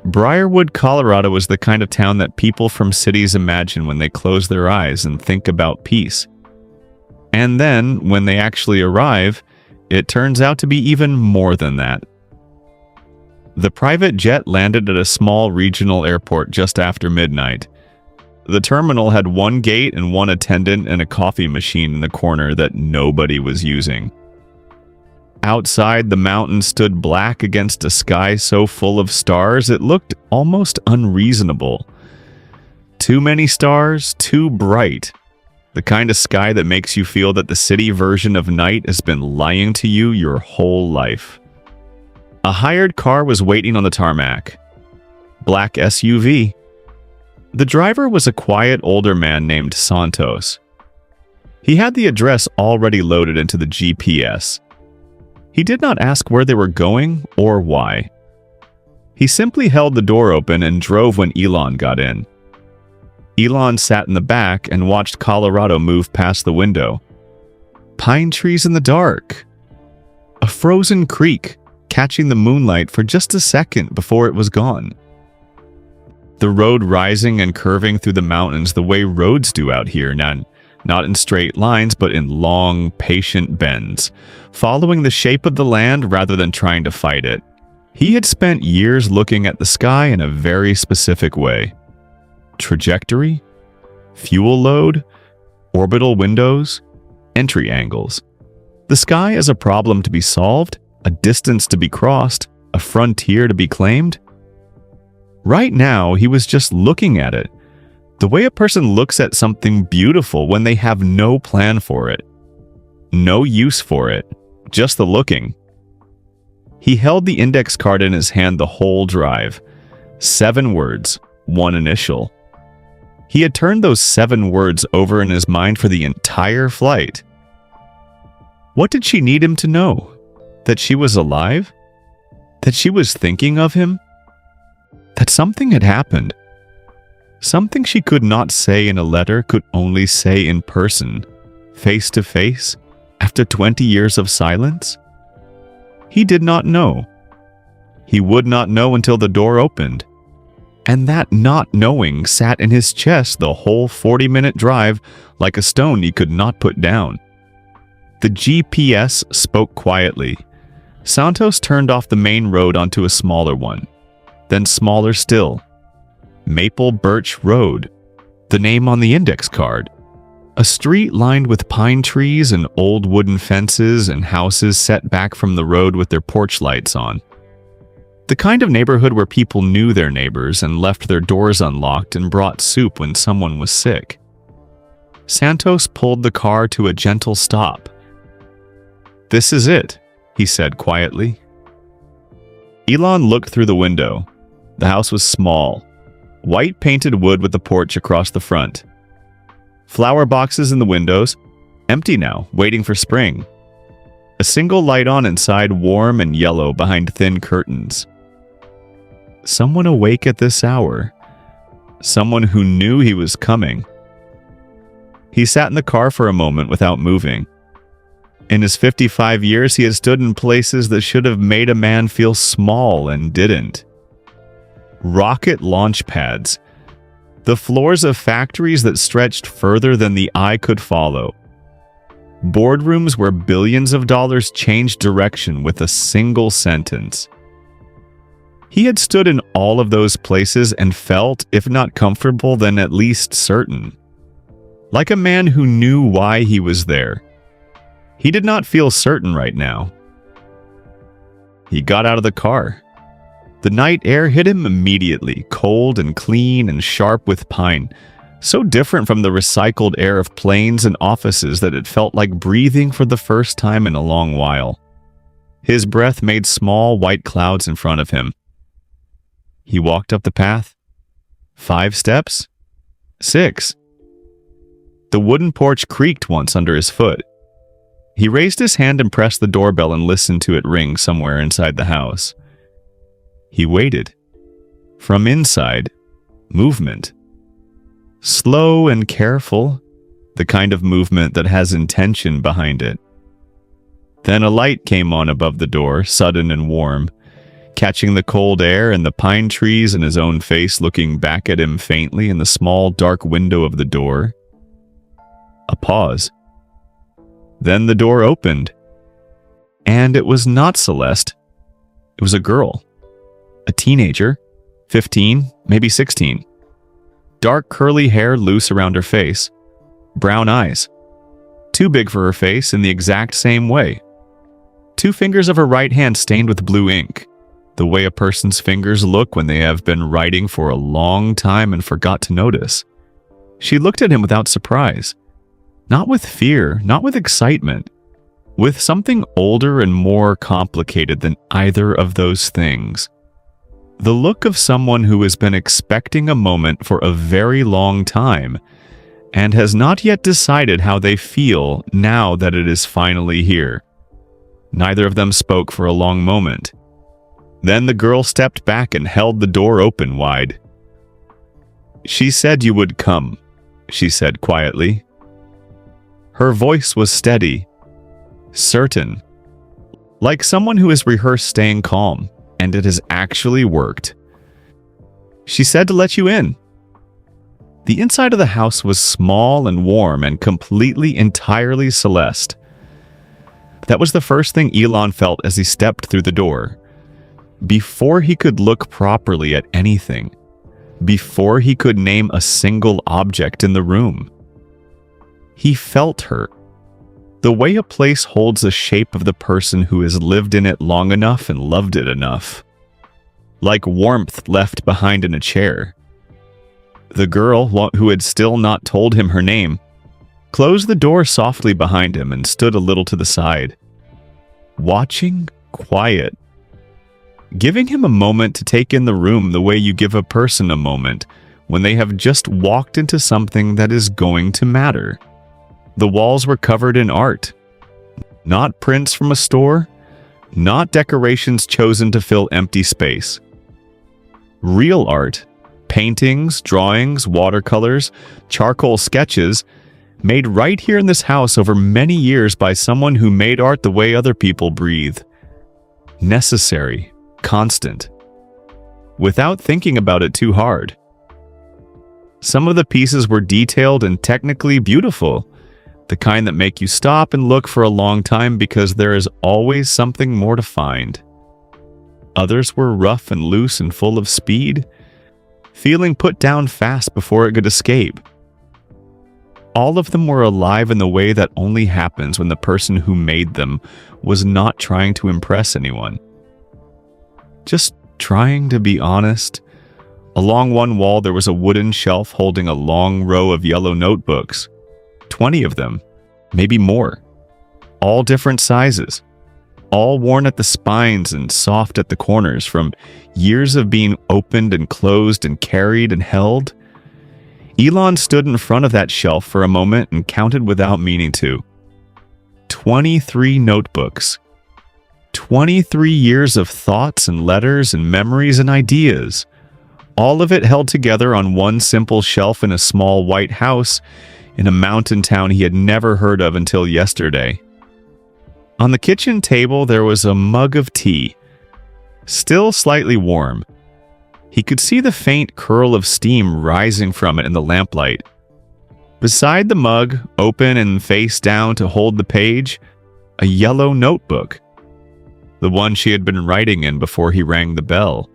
Briarwood, Colorado is the kind of town that people from cities imagine when they close their eyes and think about peace. And then, when they actually arrive, it turns out to be even more than that. The private jet landed at a small regional airport just after midnight. The terminal had 1 gate and 1 attendant and a coffee machine in the corner that nobody was using. Outside, the mountain stood black against a sky so full of stars it looked almost unreasonable. Too many stars, too bright. The kind of sky that makes you feel that the city version of night has been lying to you your whole life. A hired car was waiting on the tarmac. Black SUV. The driver was a quiet older man named Santos. He had the address already loaded into the GPS. He did not ask where they were going or why. He simply held the door open and drove when Elon got in. Elon sat in the back and watched Colorado move past the window. Pine trees in the dark. A frozen creek catching the moonlight for just a second before it was gone. The road rising and curving through the mountains the way roads do out here, not in straight lines, but in long, patient bends, following the shape of the land rather than trying to fight it. He had spent years looking at the sky in a very specific way. Trajectory, fuel load, orbital windows, entry angles. The sky is a problem to be solved, a distance to be crossed, a frontier to be claimed. Right now, he was just looking at it, the way a person looks at something beautiful when they have no plan for it, no use for it, just the looking. He held the index card in his hand the whole drive. 7 words, 1 initial. He had turned those 7 words over in his mind for the entire flight. What did she need him to know? That she was alive? That she was thinking of him? That something had happened. Something she could not say in a letter, could only say in person, face to face, after 20 years of silence? He did not know. He would not know until the door opened. And that not knowing sat in his chest the whole 40-minute drive like a stone he could not put down. The GPS spoke quietly. Santos turned off the main road onto a smaller one, then smaller still. Maple Birch Road, the name on the index card. A street lined with pine trees and old wooden fences and houses set back from the road with their porch lights on. The kind of neighborhood where people knew their neighbors and left their doors unlocked and brought soup when someone was sick. Santos pulled the car to a gentle stop. "This is it," he said quietly. Elon looked through the window. The house was small. White painted wood with the porch across the front. Flower boxes in the windows, empty now, waiting for spring. A single light on inside, warm and yellow behind thin curtains. Someone awake at this hour. Someone who knew he was coming. He sat in the car for a moment without moving. In his 55 years, he had stood in places that should have made a man feel small and didn't. Rocket launch pads. The floors of factories that stretched further than the eye could follow. Boardrooms where billions of dollars changed direction with a single sentence. He had stood in all of those places and felt, if not comfortable, then at least certain. Like a man who knew why he was there. He did not feel certain right now. He got out of the car. The night air hit him immediately, cold and clean and sharp with pine, so different from the recycled air of planes and offices that it felt like breathing for the first time in a long while. His breath made small white clouds in front of him. He walked up the path. 5 steps. 6. The wooden porch creaked once under his foot. He raised his hand and pressed the doorbell and listened to it ring somewhere inside the house. He waited. From inside, movement. Slow and careful, the kind of movement that has intention behind it. Then a light came on above the door, sudden and warm, catching the cold air and the pine trees and his own face looking back at him faintly in the small dark window of the door. A pause. Then the door opened. And it was not Celeste. It was a girl. A teenager. 15, maybe 16. Dark curly hair loose around her face. Brown eyes. Too big for her face in the exact same way. 2 fingers of her right hand stained with blue ink. The way a person's fingers look when they have been writing for a long time and forgot to notice. She looked at him without surprise. Not with fear, not with excitement. With something older and more complicated than either of those things. The look of someone who has been expecting a moment for a very long time and has not yet decided how they feel now that it is finally here. Neither of them spoke for a long moment. Then the girl stepped back and held the door open wide. "She said you would come," she said quietly. Her voice was steady, certain, like someone who has rehearsed staying calm, and it has actually worked. "She said to let you in." The inside of the house was small and warm and completely, entirely Celeste. That was the first thing Elon felt as he stepped through the door. Before he could look properly at anything, before he could name a single object in the room. He felt her. The way a place holds the shape of the person who has lived in it long enough and loved it enough. Like warmth left behind in a chair. The girl, who had still not told him her name, closed the door softly behind him and stood a little to the side. Watching, quiet. Giving him a moment to take in the room the way you give a person a moment when they have just walked into something that is going to matter. The walls were covered in art. Not prints from a store, not decorations chosen to fill empty space. Real art, paintings, drawings, watercolors, charcoal sketches, made right here in this house over many years by someone who made art the way other people breathe. Necessary, constant, without thinking about it too hard. Some of the pieces were detailed and technically beautiful, the kind that make you stop and look for a long time because there is always something more to find. Others were rough and loose and full of speed, feeling put down fast before it could escape. All of them were alive in the way that only happens when the person who made them was not trying to impress anyone. Just trying to be honest. Along one wall there was a wooden shelf holding a long row of yellow notebooks. 20 of them, maybe more. All different sizes. All worn at the spines and soft at the corners from years of being opened and closed and carried and held. Elon stood in front of that shelf for a moment and counted without meaning to. 23 notebooks. 23 years of thoughts and letters and memories and ideas. All of it held together on one simple shelf in a small white house in a mountain town he had never heard of until yesterday. On the kitchen table there was a mug of tea, still slightly warm. He could see the faint curl of steam rising from it in the lamplight. Beside the mug, open and face down to hold the page, a yellow notebook. The one she had been writing in before he rang the bell.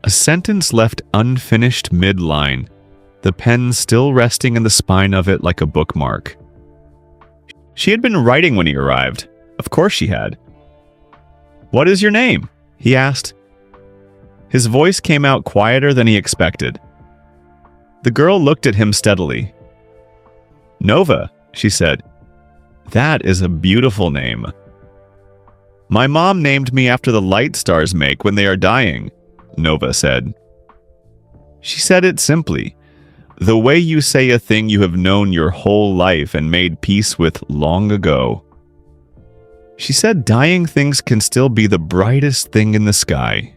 A sentence left unfinished mid-line, the pen still resting in the spine of it like a bookmark. She had been writing when he arrived. Of course she had. "What is your name?" he asked. His voice came out quieter than he expected. The girl looked at him steadily. "Nova," she said. "That is a beautiful name." "My mom named me after the light stars make when they are dying," Nova said. She said it simply, the way you say a thing you have known your whole life and made peace with long ago. She said dying things can still be the brightest thing in the sky.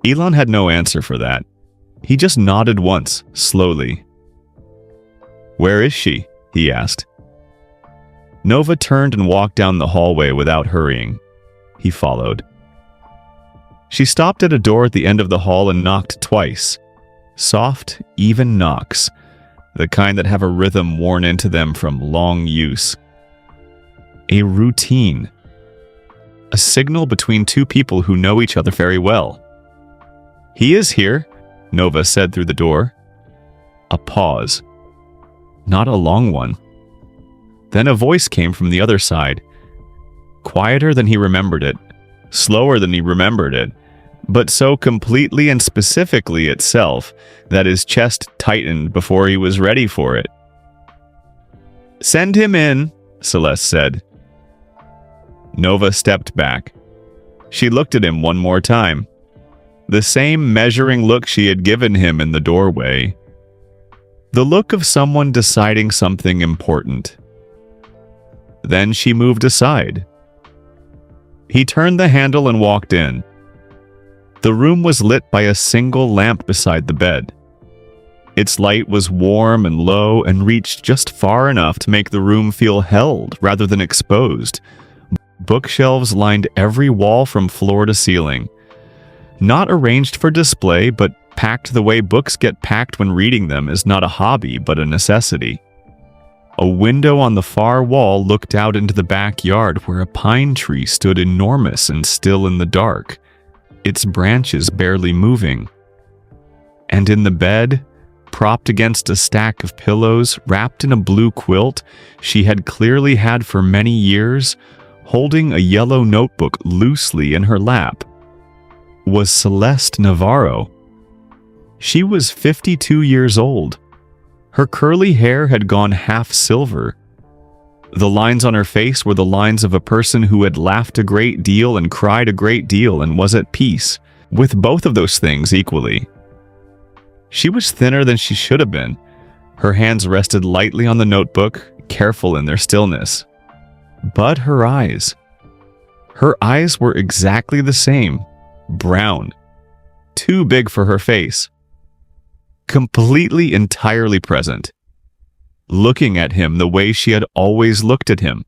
Elon had no answer for that. He just nodded once, slowly. "Where is she?" he asked. Nova turned and walked down the hallway without hurrying. He followed. She stopped at a door at the end of the hall and knocked twice. Soft, even knocks, the kind that have a rhythm worn into them from long use. A routine. A signal between two people who know each other very well. "He is here," Nova said through the door. A pause. Not a long one. Then a voice came from the other side. Quieter than he remembered it. Slower than he remembered it. But so completely and specifically itself that his chest tightened before he was ready for it. "Send him in," Celeste said. Nova stepped back. She looked at him one more time. The same measuring look she had given him in the doorway. The look of someone deciding something important. Then she moved aside. He turned the handle and walked in. The room was lit by a single lamp beside the bed. Its light was warm and low and reached just far enough to make the room feel held rather than exposed. Bookshelves lined every wall from floor to ceiling. Not arranged for display, but packed the way books get packed when reading them is not a hobby, but a necessity. A window on the far wall looked out into the backyard where a pine tree stood enormous and still in the dark, its branches barely moving. And in the bed, propped against a stack of pillows, wrapped in a blue quilt she had clearly had for many years, holding a yellow notebook loosely in her lap, was Celeste Navarro. She was 52 years old. Her curly hair had gone half silver. The lines on her face were the lines of a person who had laughed a great deal and cried a great deal and was at peace with both of those things equally. She was thinner than she should have been. Her hands rested lightly on the notebook, careful in their stillness. But her eyes. Her eyes were exactly the same. Brown. Too big for her face. Completely, entirely present. Looking at him the way she had always looked at him.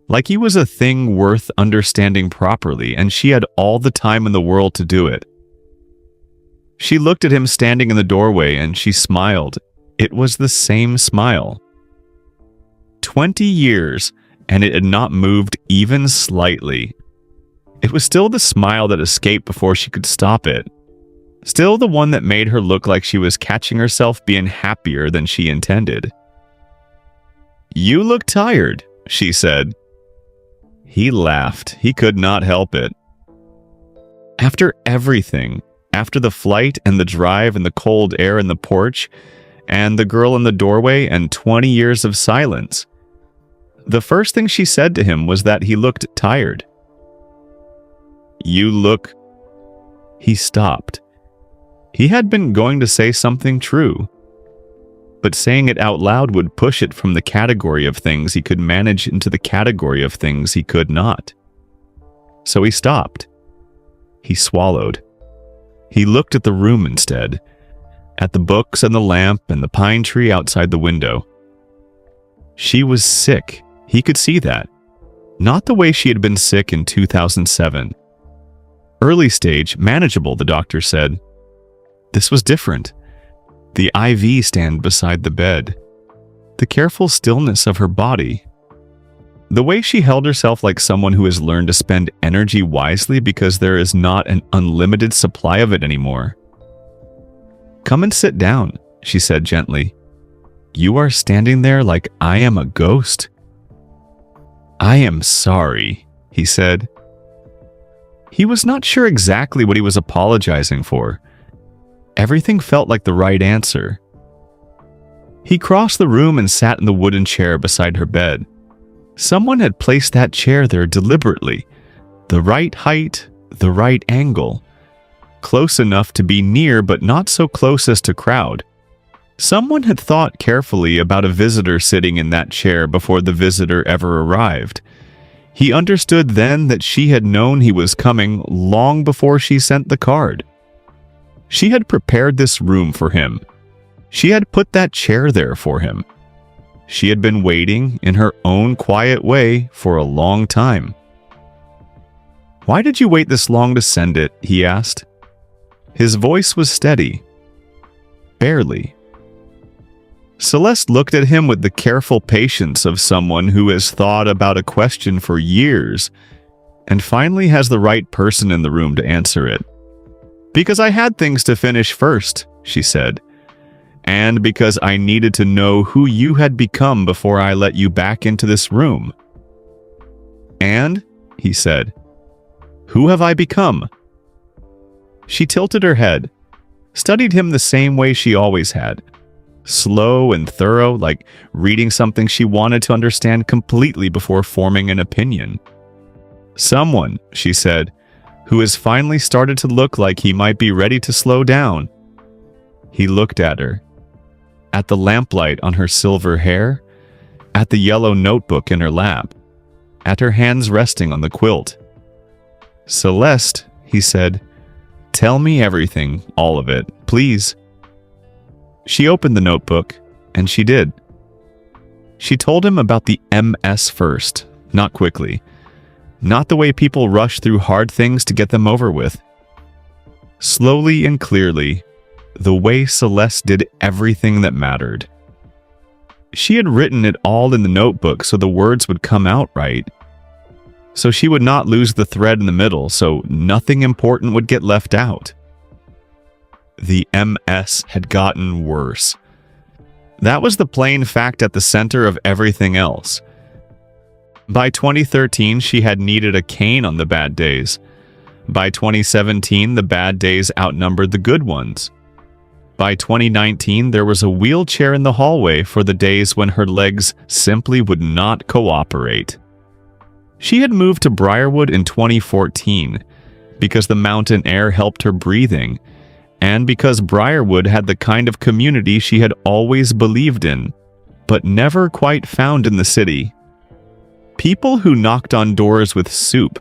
Like he was a thing worth understanding properly, and she had all the time in the world to do it. She looked at him standing in the doorway and she smiled. It was the same smile. 20 years, and it had not moved even slightly. It was still the smile that escaped before she could stop it. Still the one that made her look like she was catching herself being happier than she intended. "You look tired," she said. He laughed. He could not help it. After everything, after the flight and the drive and the cold air in the porch, and the girl in the doorway and 20 years of silence, the first thing she said to him was that he looked tired. "You look..." He stopped. He had been going to say something true, but saying it out loud would push it from the category of things he could manage into the category of things he could not. So he stopped. He swallowed. He looked at the room instead, at the books and the lamp and the pine tree outside the window. She was sick. He could see that. Not the way she had been sick in 2007. Early stage, manageable, the doctor said. This was different. The IV stand beside the bed. The careful stillness of her body. The way she held herself like someone who has learned to spend energy wisely because there is not an unlimited supply of it anymore. "Come and sit down," she said gently. "You are standing there like I am a ghost." "I am sorry," he said. He was not sure exactly what he was apologizing for. Everything felt like the right answer. He crossed the room and sat in the wooden chair beside her bed. Someone had placed that chair there deliberately. The right height, the right angle. Close enough to be near, but not so close as to crowd. Someone had thought carefully about a visitor sitting in that chair before the visitor ever arrived. He understood then that she had known he was coming long before she sent the card. She had prepared this room for him. She had put that chair there for him. She had been waiting in her own quiet way for a long time. "Why did you wait this long to send it?" he asked. His voice was steady. "Barely." Celeste looked at him with the careful patience of someone who has thought about a question for years and finally has the right person in the room to answer it. "Because I had things to finish first," she said. "And because I needed to know who you had become before I let you back into this room." "And?" he said. "Who have I become?" She tilted her head, studied him the same way she always had. Slow and thorough, like reading something she wanted to understand completely before forming an opinion. "Someone," she said, "who has finally started to look like he might be ready to slow down." He looked at her. At the lamplight on her silver hair, at the yellow notebook in her lap, at her hands resting on the quilt. "Celeste," he said, "tell me everything, all of it, please." She opened the notebook, and she did. She told him about the MS first, not quickly. Not the way people rush through hard things to get them over with. Slowly and clearly, the way Celeste did everything that mattered. She had written it all in the notebook so the words would come out right. So she would not lose the thread in the middle, so nothing important would get left out. The MS had gotten worse. That was the plain fact at the center of everything else. By 2013, she had needed a cane on the bad days. By 2017, the bad days outnumbered the good ones. By 2019, there was a wheelchair in the hallway for the days when her legs simply would not cooperate. She had moved to Briarwood in 2014 because the mountain air helped her breathing, and because Briarwood had the kind of community she had always believed in, but never quite found in the city. People who knocked on doors with soup.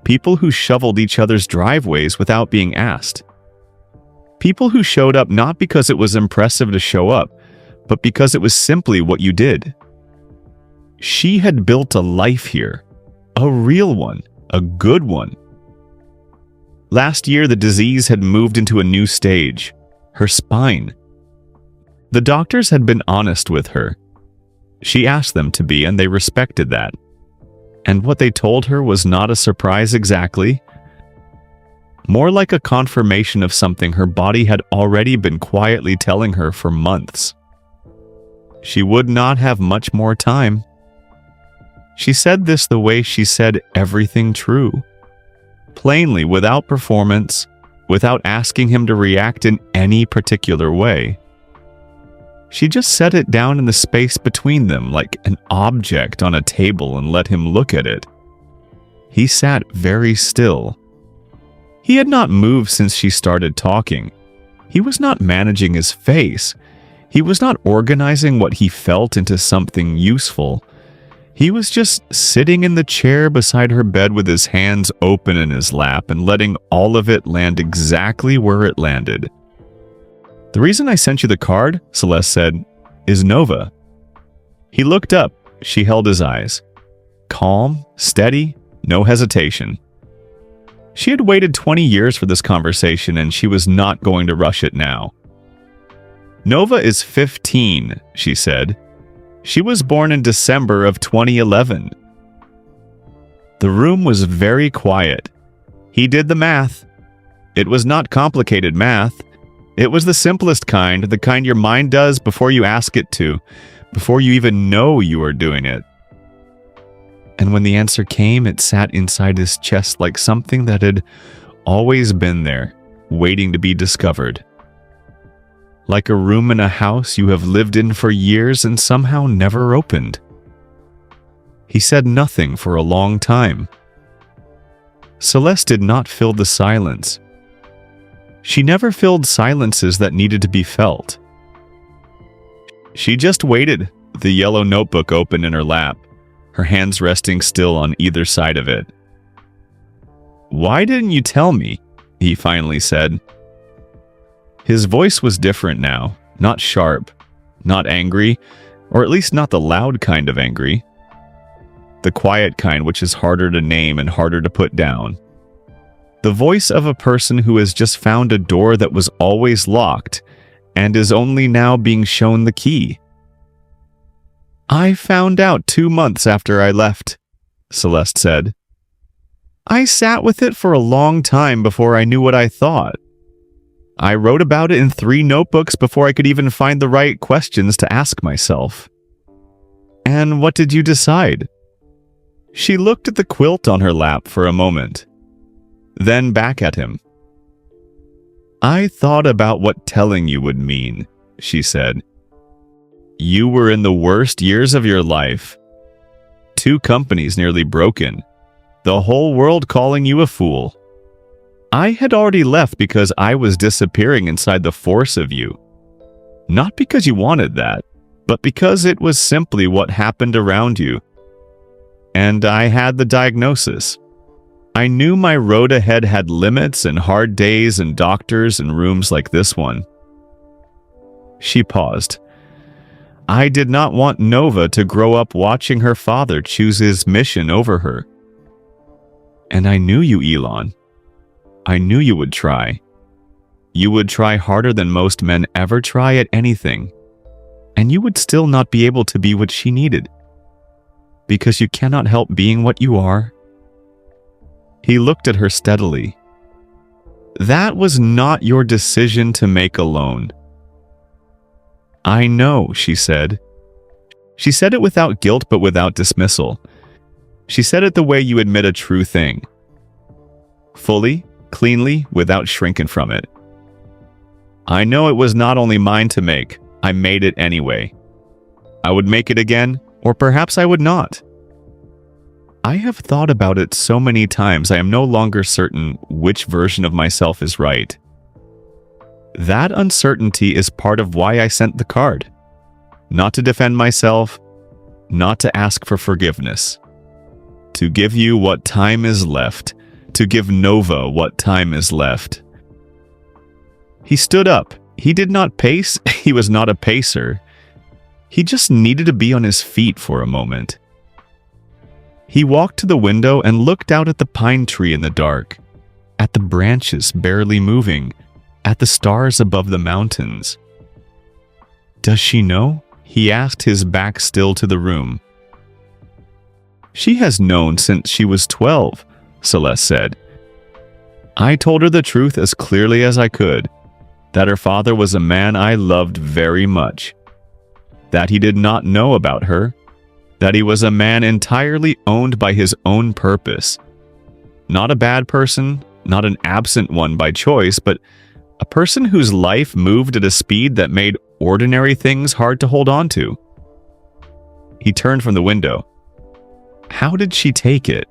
People who shoveled each other's driveways without being asked. People who showed up not because it was impressive to show up, but because it was simply what you did. She had built a life here, a real one, a good one. Last year, the disease had moved into a new stage, her spine. The doctors had been honest with her. She asked them to be, and they respected that. And what they told her was not a surprise exactly, more like a confirmation of something her body had already been quietly telling her for months. She would not have much more time. She said this the way she said everything true. Plainly, without performance, without asking him to react in any particular way. She just set it down in the space between them like an object on a table and let him look at it. He sat very still. He had not moved since she started talking. He was not managing his face. He was not organizing what he felt into something useful. He was just sitting in the chair beside her bed with his hands open in his lap and letting all of it land exactly where it landed. "The reason I sent you the card," Celeste said, "is Nova." He looked up. She held his eyes. Calm, steady, no hesitation. She had waited 20 years for this conversation, and she was not going to rush it now. "Nova is 15, she said. She was born in December of 2011. The room was very quiet. He did the math. It was not complicated math. It was the simplest kind, the kind your mind does before you ask it to, before you even know you are doing it. And when the answer came, it sat inside his chest like something that had always been there, waiting to be discovered. Like a room in a house you have lived in for years and somehow never opened. He said nothing for a long time. Celeste did not fill the silence. She never filled silences that needed to be felt. She just waited, the yellow notebook open in her lap, her hands resting still on either side of it. "Why didn't you tell me?" he finally said. His voice was different now, not sharp, not angry, or at least not the loud kind of angry. The quiet kind which is harder to name and harder to put down. The voice of a person who has just found a door that was always locked and is only now being shown the key. "I found out 2 months after I left," Celeste said. "I sat with it for a long time before I knew what I thought. I wrote about it in 3 notebooks before I could even find the right questions to ask myself." "And what did you decide?" She looked at the quilt on her lap for a moment, then back at him. "I thought about what telling you would mean," she said. "You were in the worst years of your life. 2 companies nearly broken. The whole world calling you a fool. I had already left because I was disappearing inside the force of you. Not because you wanted that, but because it was simply what happened around you. And I had the diagnosis. I knew my road ahead had limits and hard days and doctors and rooms like this one." She paused. "I did not want Nova to grow up watching her father choose his mission over her. And I knew you, Elon. I knew you would try. You would try harder than most men ever try at anything. And you would still not be able to be what she needed. Because you cannot help being what you are." He looked at her steadily. "That was not your decision to make alone." "I know," she said. She said it without guilt but without dismissal. She said it the way you admit a true thing. Fully, cleanly, without shrinking from it. "I know it was not only mine to make. I made it anyway. I would make it again, or perhaps I would not. I have thought about it so many times I am no longer certain which version of myself is right. That uncertainty is part of why I sent the card. Not to defend myself, not to ask for forgiveness. To give you what time is left, to give Nova what time is left. He stood up. He did not pace. He was not a pacer. He just needed to be on his feet for a moment. He walked to the window and looked out at the pine tree in the dark, at the branches barely moving, at the stars above the mountains. Does she know? He asked, his back still to the room. She has known since she was 12, Celeste said. I told her the truth as clearly as I could, that her father was a man I loved very much, that he did not know about her, that he was a man entirely owned by his own purpose. Not a bad person, not an absent one by choice, but a person whose life moved at a speed that made ordinary things hard to hold on to. He turned from the window. How did she take it?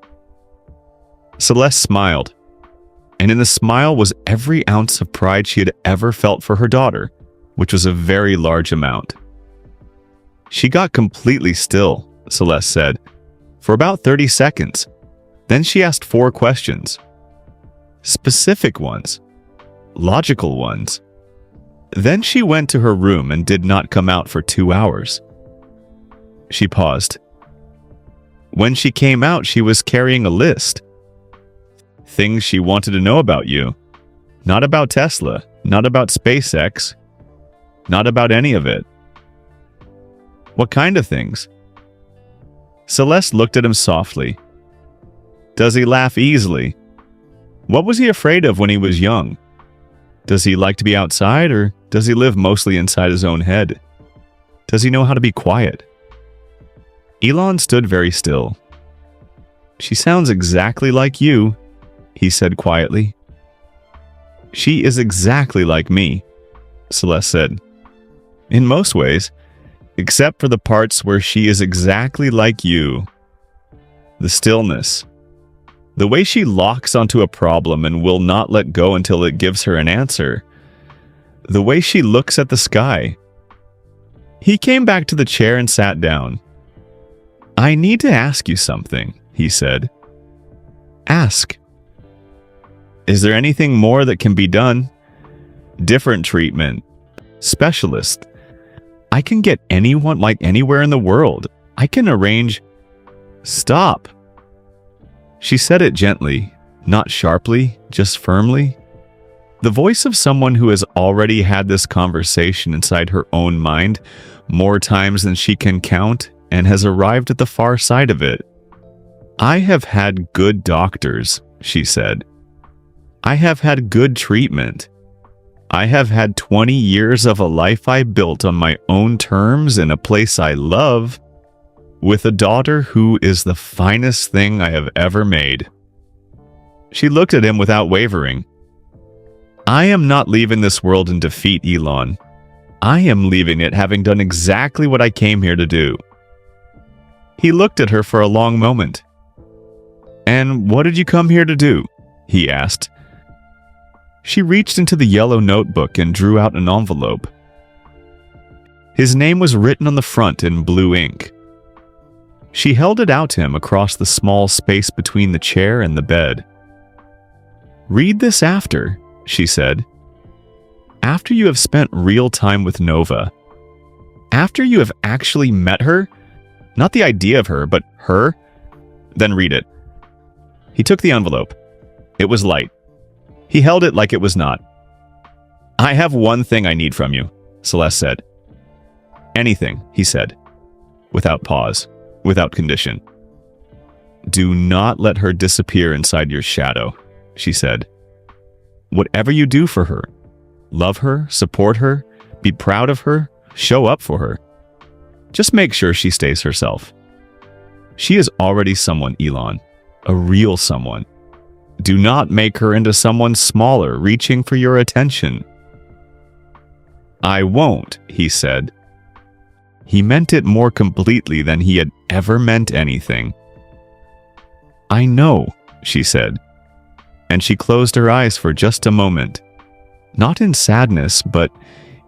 Celeste smiled, and in the smile was every ounce of pride she had ever felt for her daughter, which was a very large amount. She got completely still, Celeste said, for about 30 seconds. Then she asked 4 questions. Specific ones. Logical ones. Then she went to her room and did not come out for 2 hours. She paused. When she came out, she was carrying a list. Things she wanted to know about you. Not about Tesla, not about SpaceX, not about any of it. What kind of things? Celeste looked at him softly. Does he laugh easily? What was he afraid of when he was young? Does he like to be outside, or does he live mostly inside his own head? Does he know how to be quiet? Elon stood very still. She sounds exactly like you, he said quietly. She is exactly like me, Celeste said. In most ways, except for the parts where she is exactly like you. The stillness. The way she locks onto a problem and will not let go until it gives her an answer. The way she looks at the sky. He came back to the chair and sat down. I need to ask you something, he said. Ask. Is there anything more that can be done? Different treatment. Specialist. I can get anyone like anywhere in the world. I can arrange... Stop. She said it gently, not sharply, just firmly. The voice of someone who has already had this conversation inside her own mind more times than she can count and has arrived at the far side of it. I have had good doctors, she said. I have had good treatment. I have had 20 years of a life I built on my own terms in a place I love, with a daughter who is the finest thing I have ever made. She looked at him without wavering. I am not leaving this world in defeat, Elon. I am leaving it having done exactly what I came here to do. He looked at her for a long moment. And what did you come here to do? He asked. She reached into the yellow notebook and drew out an envelope. His name was written on the front in blue ink. She held it out to him across the small space between the chair and the bed. Read this after, she said. After you have spent real time with Nova. After you have actually met her, not the idea of her, but her, then read it. He took the envelope. It was light. He held it like it was not. I have one thing I need from you, Celeste said. Anything, he said, without pause, without condition. Do not let her disappear inside your shadow, she said. Whatever you do for her, love her, support her, be proud of her, show up for her. Just make sure she stays herself. She is already someone, Elon, a real someone. Do not make her into someone smaller, reaching for your attention. I won't, he said. He meant it more completely than he had ever meant anything. I know, she said, and she closed her eyes for just a moment, not in sadness, but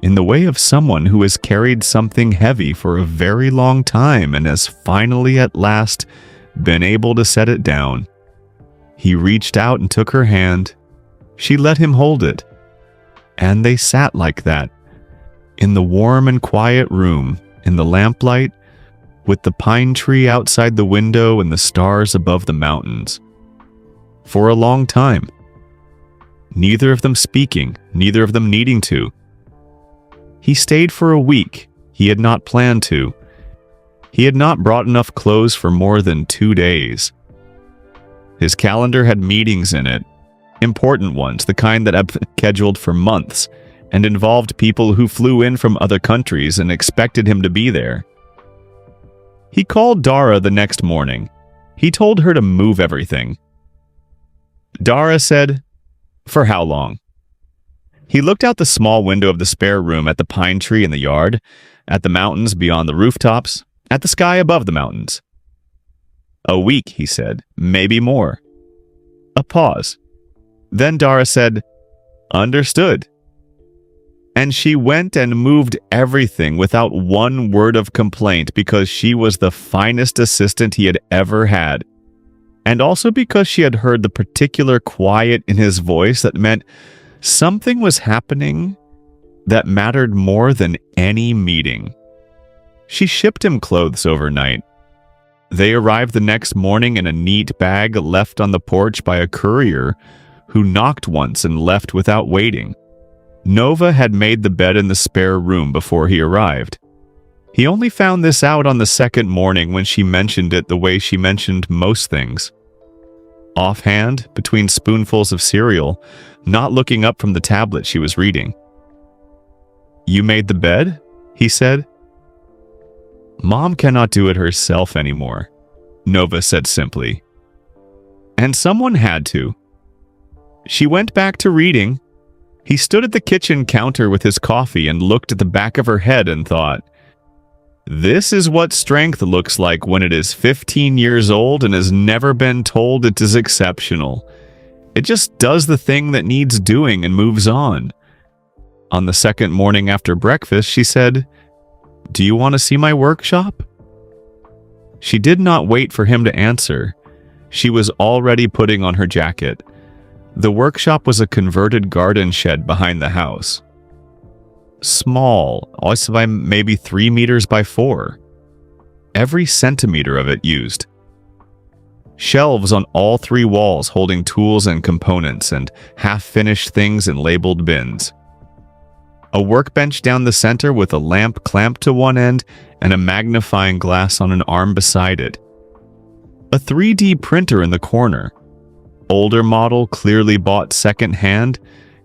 in the way of someone who has carried something heavy for a very long time and has finally at last been able to set it down. He reached out and took her hand. She let him hold it. And they sat like that, in the warm and quiet room, in the lamplight, with the pine tree outside the window and the stars above the mountains. For a long time. Neither of them speaking, neither of them needing to. He stayed for a week. He had not planned to. He had not brought enough clothes for more than 2 days. His calendar had meetings in it, important ones, the kind that had been scheduled for months, and involved people who flew in from other countries and expected him to be there. He called Dara the next morning. He told her to move everything. Dara said, "For how long?" He looked out the small window of the spare room at the pine tree in the yard, at the mountains beyond the rooftops, at the sky above the mountains. "A week," he said, "maybe more." A pause. Then Dara said, "Understood." And she went and moved everything without one word of complaint because she was the finest assistant he had ever had. And also because she had heard the particular quiet in his voice that meant something was happening that mattered more than any meeting. She shipped him clothes overnight. They arrived the next morning in a neat bag left on the porch by a courier who knocked once and left without waiting. Nova had made the bed in the spare room before he arrived. He only found this out on the second morning when she mentioned it the way she mentioned most things. Offhand, between spoonfuls of cereal, not looking up from the tablet she was reading. "You made the bed?" he said. "Mom cannot do it herself anymore," Nova said simply. And someone had to. She went back to reading. He stood at the kitchen counter with his coffee and looked at the back of her head and thought, "This is what strength looks like when it is 15 years old and has never been told it is exceptional. It just does the thing that needs doing and moves on." On the second morning after breakfast, she said, "Do you want to see my workshop?" She did not wait for him to answer. She was already putting on her jacket. The workshop was a converted garden shed behind the house. Small, also by maybe 3 meters by 4. Every centimeter of it used. Shelves on all 3 walls holding tools and components and half-finished things in labeled bins. A workbench down the center with a lamp clamped to one end and a magnifying glass on an arm beside it. A 3D printer in the corner. Older model, clearly bought second-hand,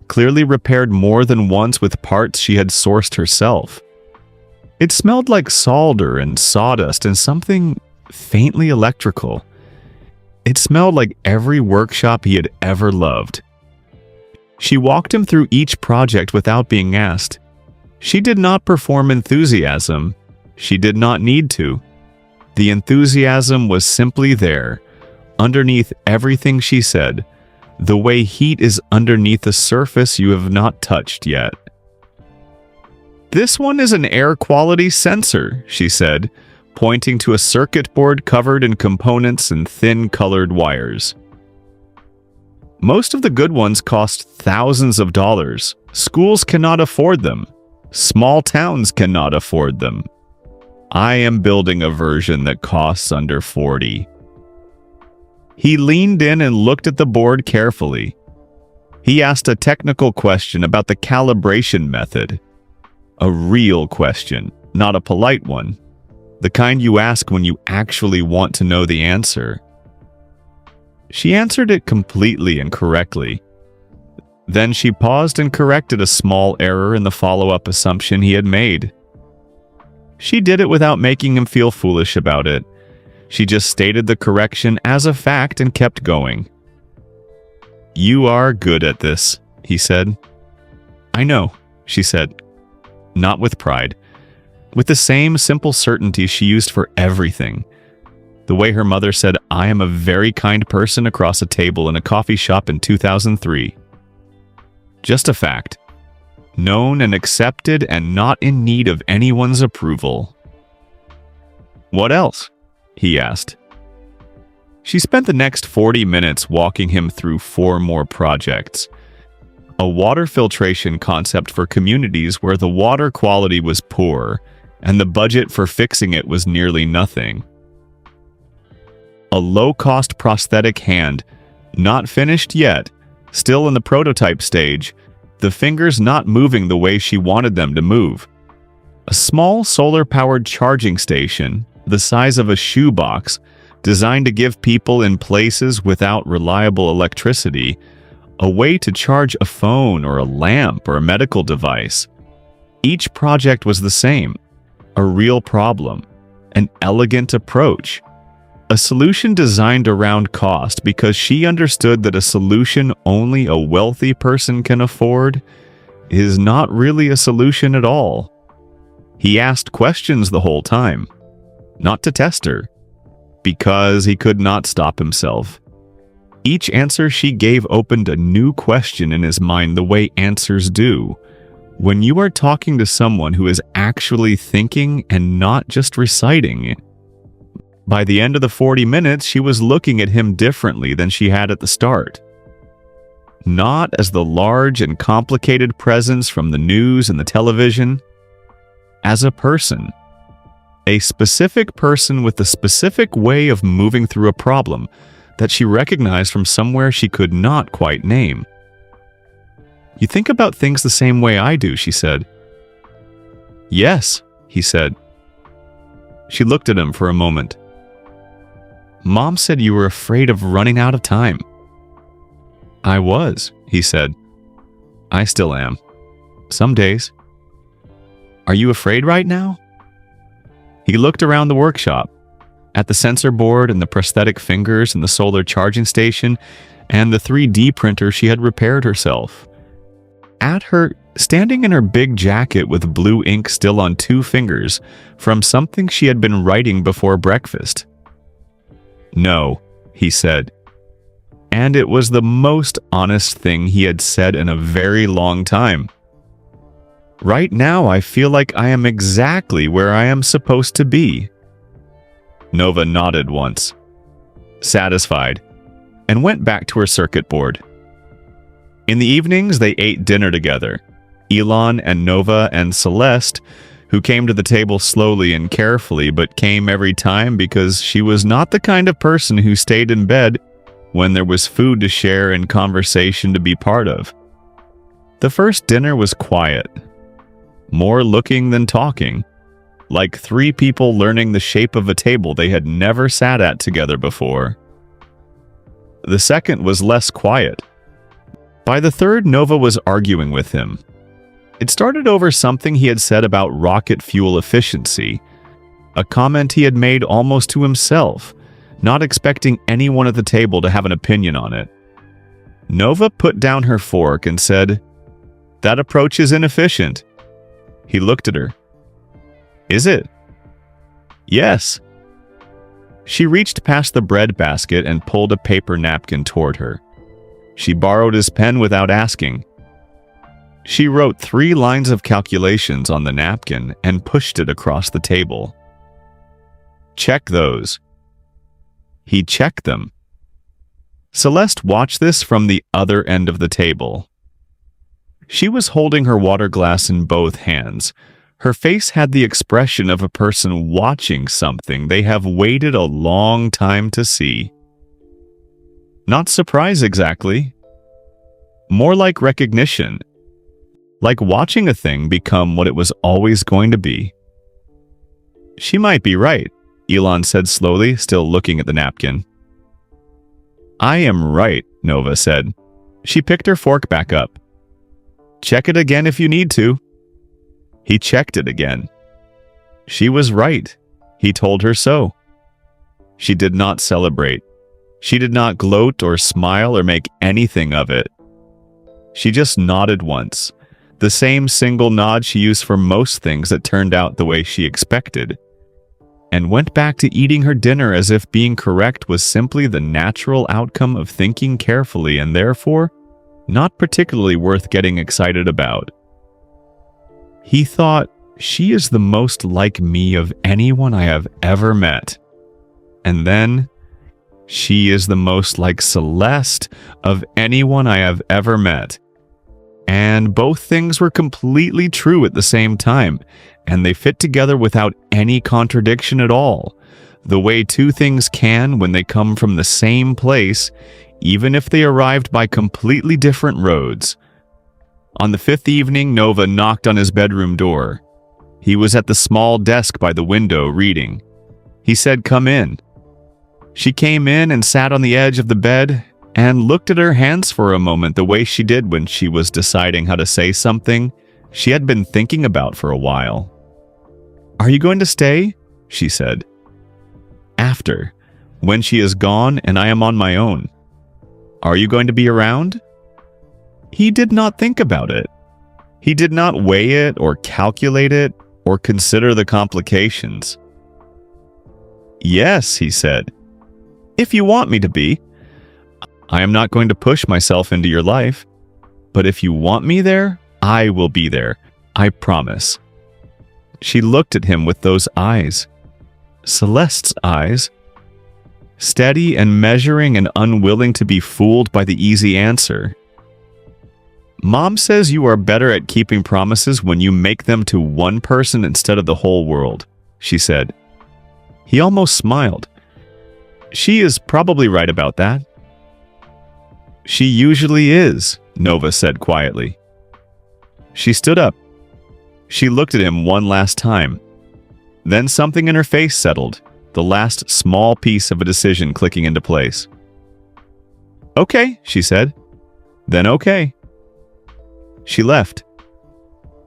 clearly repaired more than once with parts she had sourced herself. It smelled like solder and sawdust and something faintly electrical. It smelled like every workshop he had ever loved. She walked him through each project without being asked. She did not perform enthusiasm. She did not need to. The enthusiasm was simply there, underneath everything she said, the way heat is underneath a surface you have not touched yet. "This one is an air quality sensor," she said, pointing to a circuit board covered in components and thin colored wires. "Most of the good ones cost thousands of dollars. Schools cannot afford them. Small towns cannot afford them. I am building a version that costs under 40. He leaned in and looked at the board carefully. He asked a technical question about the calibration method. A real question, not a polite one. The kind you ask when you actually want to know the answer. She answered it completely and correctly. Then she paused and corrected a small error in the follow-up assumption he had made. She did it without making him feel foolish about it. She just stated the correction as a fact and kept going. "You are good at this," he said. "I know," she said, not with pride, with the same simple certainty she used for everything. The way her mother said, "I am a very kind person" across a table in a coffee shop in 2003. Just a fact. known and accepted and not in need of anyone's approval. What else? He asked. She spent the next 40 minutes walking him through 4 more projects. A water filtration concept for communities where the water quality was poor and the budget for fixing it was nearly nothing. A low-cost prosthetic hand, not finished yet, still in the prototype stage, the fingers not moving the way she wanted them to move. A small solar-powered charging station, the size of a shoebox, designed to give people in places without reliable electricity a way to charge a phone or a lamp or a medical device. Each project was the same, a real problem, an elegant approach, a solution designed around cost because she understood that a solution only a wealthy person can afford is not really a solution at all. He asked questions the whole time, not to test her, because he could not stop himself. Each answer she gave opened a new question in his mind the way answers do, when you are talking to someone who is actually thinking and not just reciting. By the end of the 40 minutes, she was looking at him differently than she had at the start. Not as the large and complicated presence from the news and the television, as a person. A specific person with a specific way of moving through a problem that she recognized from somewhere she could not quite name. You think about things the same way I do, she said. Yes, he said. She looked at him for a moment. Mom said you were afraid of running out of time. I was, he said. I still am. Some days. Are you afraid right now? He looked around the workshop, at the sensor board and the prosthetic fingers and the solar charging station and the 3D printer she had repaired herself. At her, standing in her big jacket with blue ink still on 2 fingers from something she had been writing before breakfast. No, he said. And it was the most honest thing he had said in a very long time. Right now, I feel like I am exactly where I am supposed to be. Nova nodded once, satisfied, and went back to her circuit board. In the evenings, they ate dinner together. Elon and Nova and Celeste, who came to the table slowly and carefully, but came every time because she was not the kind of person who stayed in bed when there was food to share and conversation to be part of. The first dinner was quiet. More looking than talking, like 3 people learning the shape of a table they had never sat at together before. The second was less quiet. By the third, Nova was arguing with him. It started over something he had said about rocket fuel efficiency, a comment he had made almost to himself, not expecting anyone at the table to have an opinion on it. Nova put down her fork and said, "That approach is inefficient." He looked at her. Is it? Yes. She reached past the bread basket and pulled a paper napkin toward her. She borrowed his pen without asking. She wrote 3 lines of calculations on the napkin and pushed it across the table. Check those. He checked them. Celeste watched this from the other end of the table. She was holding her water glass in both hands. Her face had the expression of a person watching something they have waited a long time to see. Not surprise exactly. More like recognition. Like watching a thing become what it was always going to be. She might be right, Elon said slowly, still looking at the napkin. I am right, Nova said. She picked her fork back up. Check it again if you need to. He checked it again. She was right. He told her so. She did not celebrate. She did not gloat or smile or make anything of it. She just nodded once, the same single nod she used for most things that turned out the way she expected, and went back to eating her dinner as if being correct was simply the natural outcome of thinking carefully and therefore not particularly worth getting excited about. He thought, she is the most like me of anyone I have ever met. And then, she is the most like Celeste of anyone I have ever met. And both things were completely true at the same time, and they fit together without any contradiction at all, the way two things can when they come from the same place, even if they arrived by completely different roads. On the fifth evening, Nova knocked on his bedroom door. He was at the small desk by the window reading. He said, "Come in." She came in and sat on the edge of the bed and looked at her hands for a moment the way she did when she was deciding how to say something she had been thinking about for a while. "Are you going to stay?" she said. "After, when she is gone and I am on my own. Are you going to be around?" He did not think about it. He did not weigh it or calculate it or consider the complications. "Yes," he said, "if you want me to be. I am not going to push myself into your life, but if you want me there, I will be there. I promise." She looked at him with those eyes. Celeste's eyes. Steady and measuring and unwilling to be fooled by the easy answer. "Mom says you are better at keeping promises when you make them to one person instead of the whole world," she said. He almost smiled. "She is probably right about that." "She usually is," Nova said quietly. She stood up. She looked at him one last time. Then something in her face settled, the last small piece of a decision clicking into place. "Okay," she said. "Then okay." She left.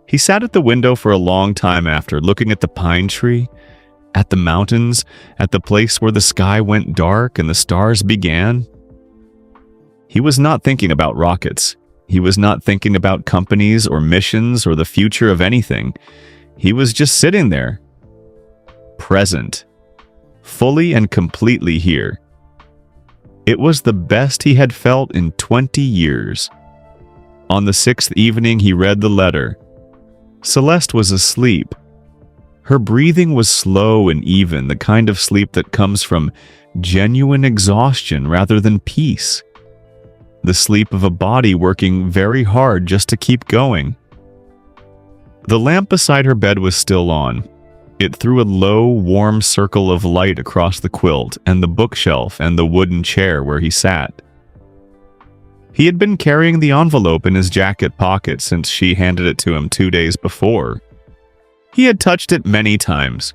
He sat at the window for a long time after, looking at the pine tree, at the mountains, at the place where the sky went dark and the stars began. He was not thinking about rockets. He was not thinking about companies or missions or the future of anything. He was just sitting there, present, fully and completely here. It was the best he had felt in 20 years. On the sixth evening, he read the letter. Celeste was asleep. Her breathing was slow and even, the kind of sleep that comes from genuine exhaustion rather than peace. The sleep of a body working very hard just to keep going. The lamp beside her bed was still on. It threw a low, warm circle of light across the quilt and the bookshelf and the wooden chair where he sat. He had been carrying the envelope in his jacket pocket since she handed it to him 2 days before. He had touched it many times,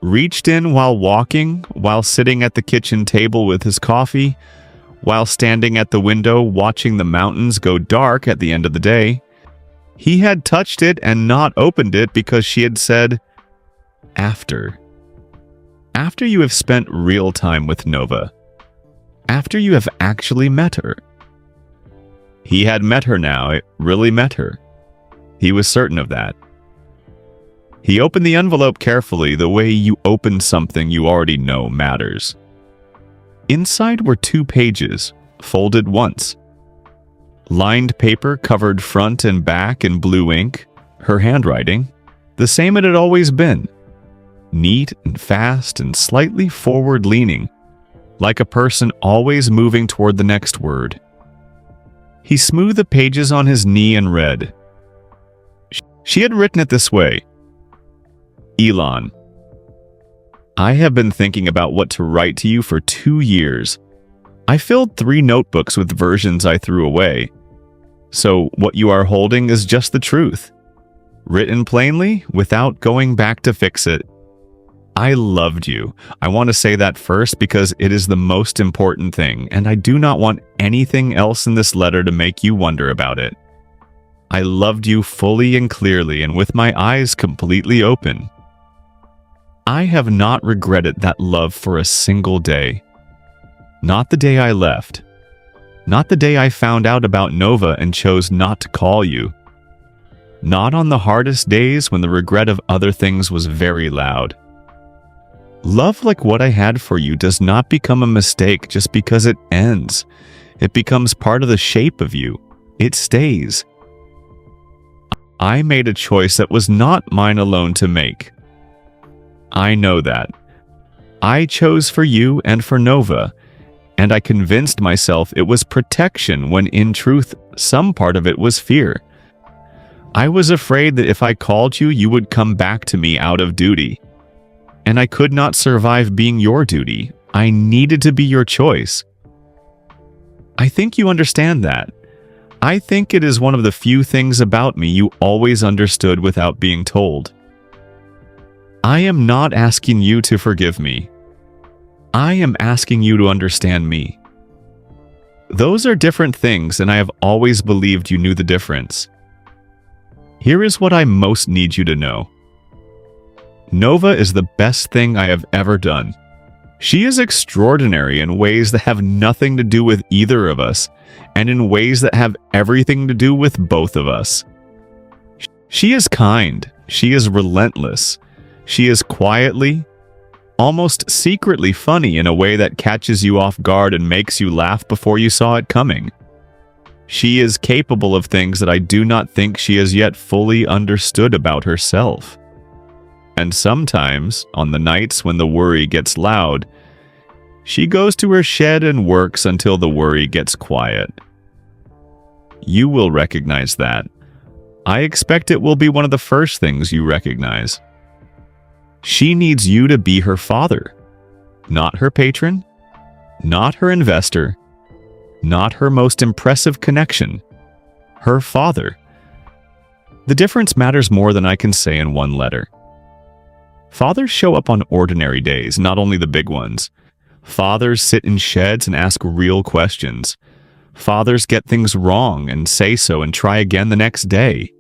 reached in while walking, while sitting at the kitchen table with his coffee, while standing at the window watching the mountains go dark at the end of the day. He had touched it and not opened it because she had said, "After. After you have spent real time with Nova. After you have actually met her." He had met her now, it really met her. He was certain of that. He opened the envelope carefully, the way you open something you already know matters. Inside were 2 pages, folded once. Lined paper covered front and back in blue ink, her handwriting, the same it had always been. Neat and fast and slightly forward-leaning, like a person always moving toward the next word. He smoothed the pages on his knee and read. She had written it this way. "Elon, I have been thinking about what to write to you for 2 years. I filled 3 notebooks with versions I threw away. So what you are holding is just the truth. Written plainly, without going back to fix it. I loved you. I want to say that first because it is the most important thing, and I do not want anything else in this letter to make you wonder about it. I loved you fully and clearly and with my eyes completely open. I have not regretted that love for a single day. Not the day I left. Not the day I found out about Nova and chose not to call you. Not on the hardest days when the regret of other things was very loud. Love like what I had for you does not become a mistake just because it ends. It becomes part of the shape of you. It stays. I made a choice that was not mine alone to make. I know that. I chose for you and for Nova, and I convinced myself it was protection when in truth some part of it was fear. I was afraid that if I called you, you would come back to me out of duty. And I could not survive being your duty. I needed to be your choice. I think you understand that. I think it is one of the few things about me you always understood without being told. I am not asking you to forgive me. I am asking you to understand me. Those are different things, and I have always believed you knew the difference. Here is what I most need you to know. Nova is the best thing I have ever done. She is extraordinary in ways that have nothing to do with either of us, and in ways that have everything to do with both of us. She is kind. She is relentless. She is quietly, almost secretly funny in a way that catches you off guard and makes you laugh before you saw it coming. She is capable of things that I do not think she has yet fully understood about herself. And sometimes, on the nights when the worry gets loud, she goes to her shed and works until the worry gets quiet. You will recognize that. I expect it will be one of the first things you recognize. She needs you to be her father, not her patron, not her investor, not her most impressive connection, her father. The difference matters more than I can say in one letter. Fathers show up on ordinary days, not only the big ones. Fathers sit in sheds and ask real questions. Fathers get things wrong and say so and try again the next day.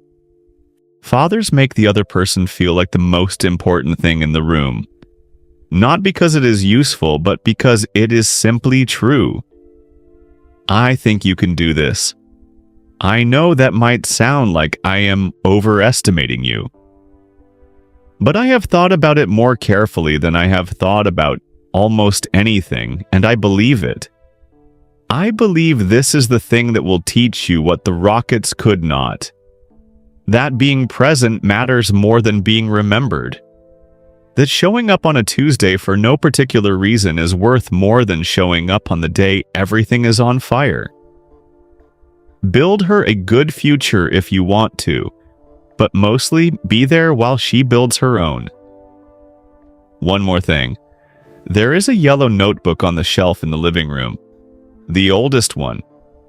Fathers make the other person feel like the most important thing in the room. Not because it is useful, but because it is simply true. I think you can do this. I know that might sound like I am overestimating you. But I have thought about it more carefully than I have thought about almost anything, and I believe it. I believe this is the thing that will teach you what the rockets could not. That being present matters more than being remembered. That showing up on a Tuesday for no particular reason is worth more than showing up on the day everything is on fire. Build her a good future if you want to, but mostly be there while she builds her own. One more thing. There is a yellow notebook on the shelf in the living room. The oldest one,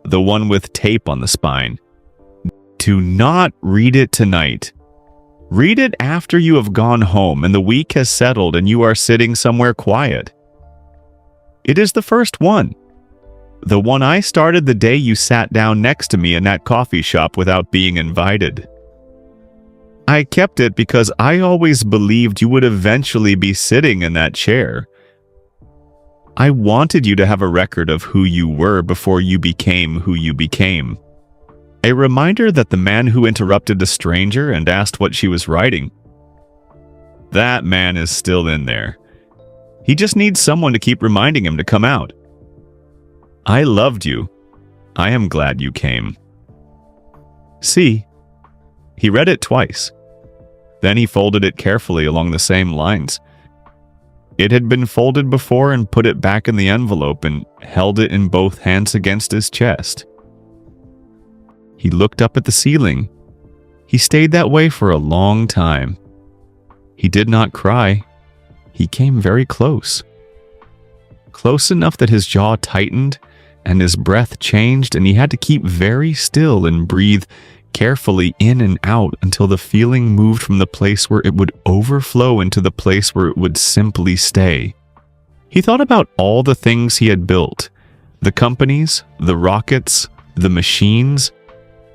the one with tape on the spine. Do not read it tonight. Read it after you have gone home and the week has settled and you are sitting somewhere quiet. It is the first one. The one I started the day you sat down next to me in that coffee shop without being invited. I kept it because I always believed you would eventually be sitting in that chair. I wanted you to have a record of who you were before you became who you became. A reminder that the man who interrupted a stranger and asked what she was writing, that man is still in there. He just needs someone to keep reminding him to come out. I loved you. I am glad you came. See? He read it twice. Then he folded it carefully along the same lines. It had been folded before and put it back in the envelope and held it in both hands against his chest. He looked up at the ceiling. He stayed that way for a long time. He did not cry. He came very close. Close enough that his jaw tightened and his breath changed, and he had to keep very still and breathe carefully in and out until the feeling moved from the place where it would overflow into the place where it would simply stay. He thought about all the things he had built, the companies, the rockets, the machines,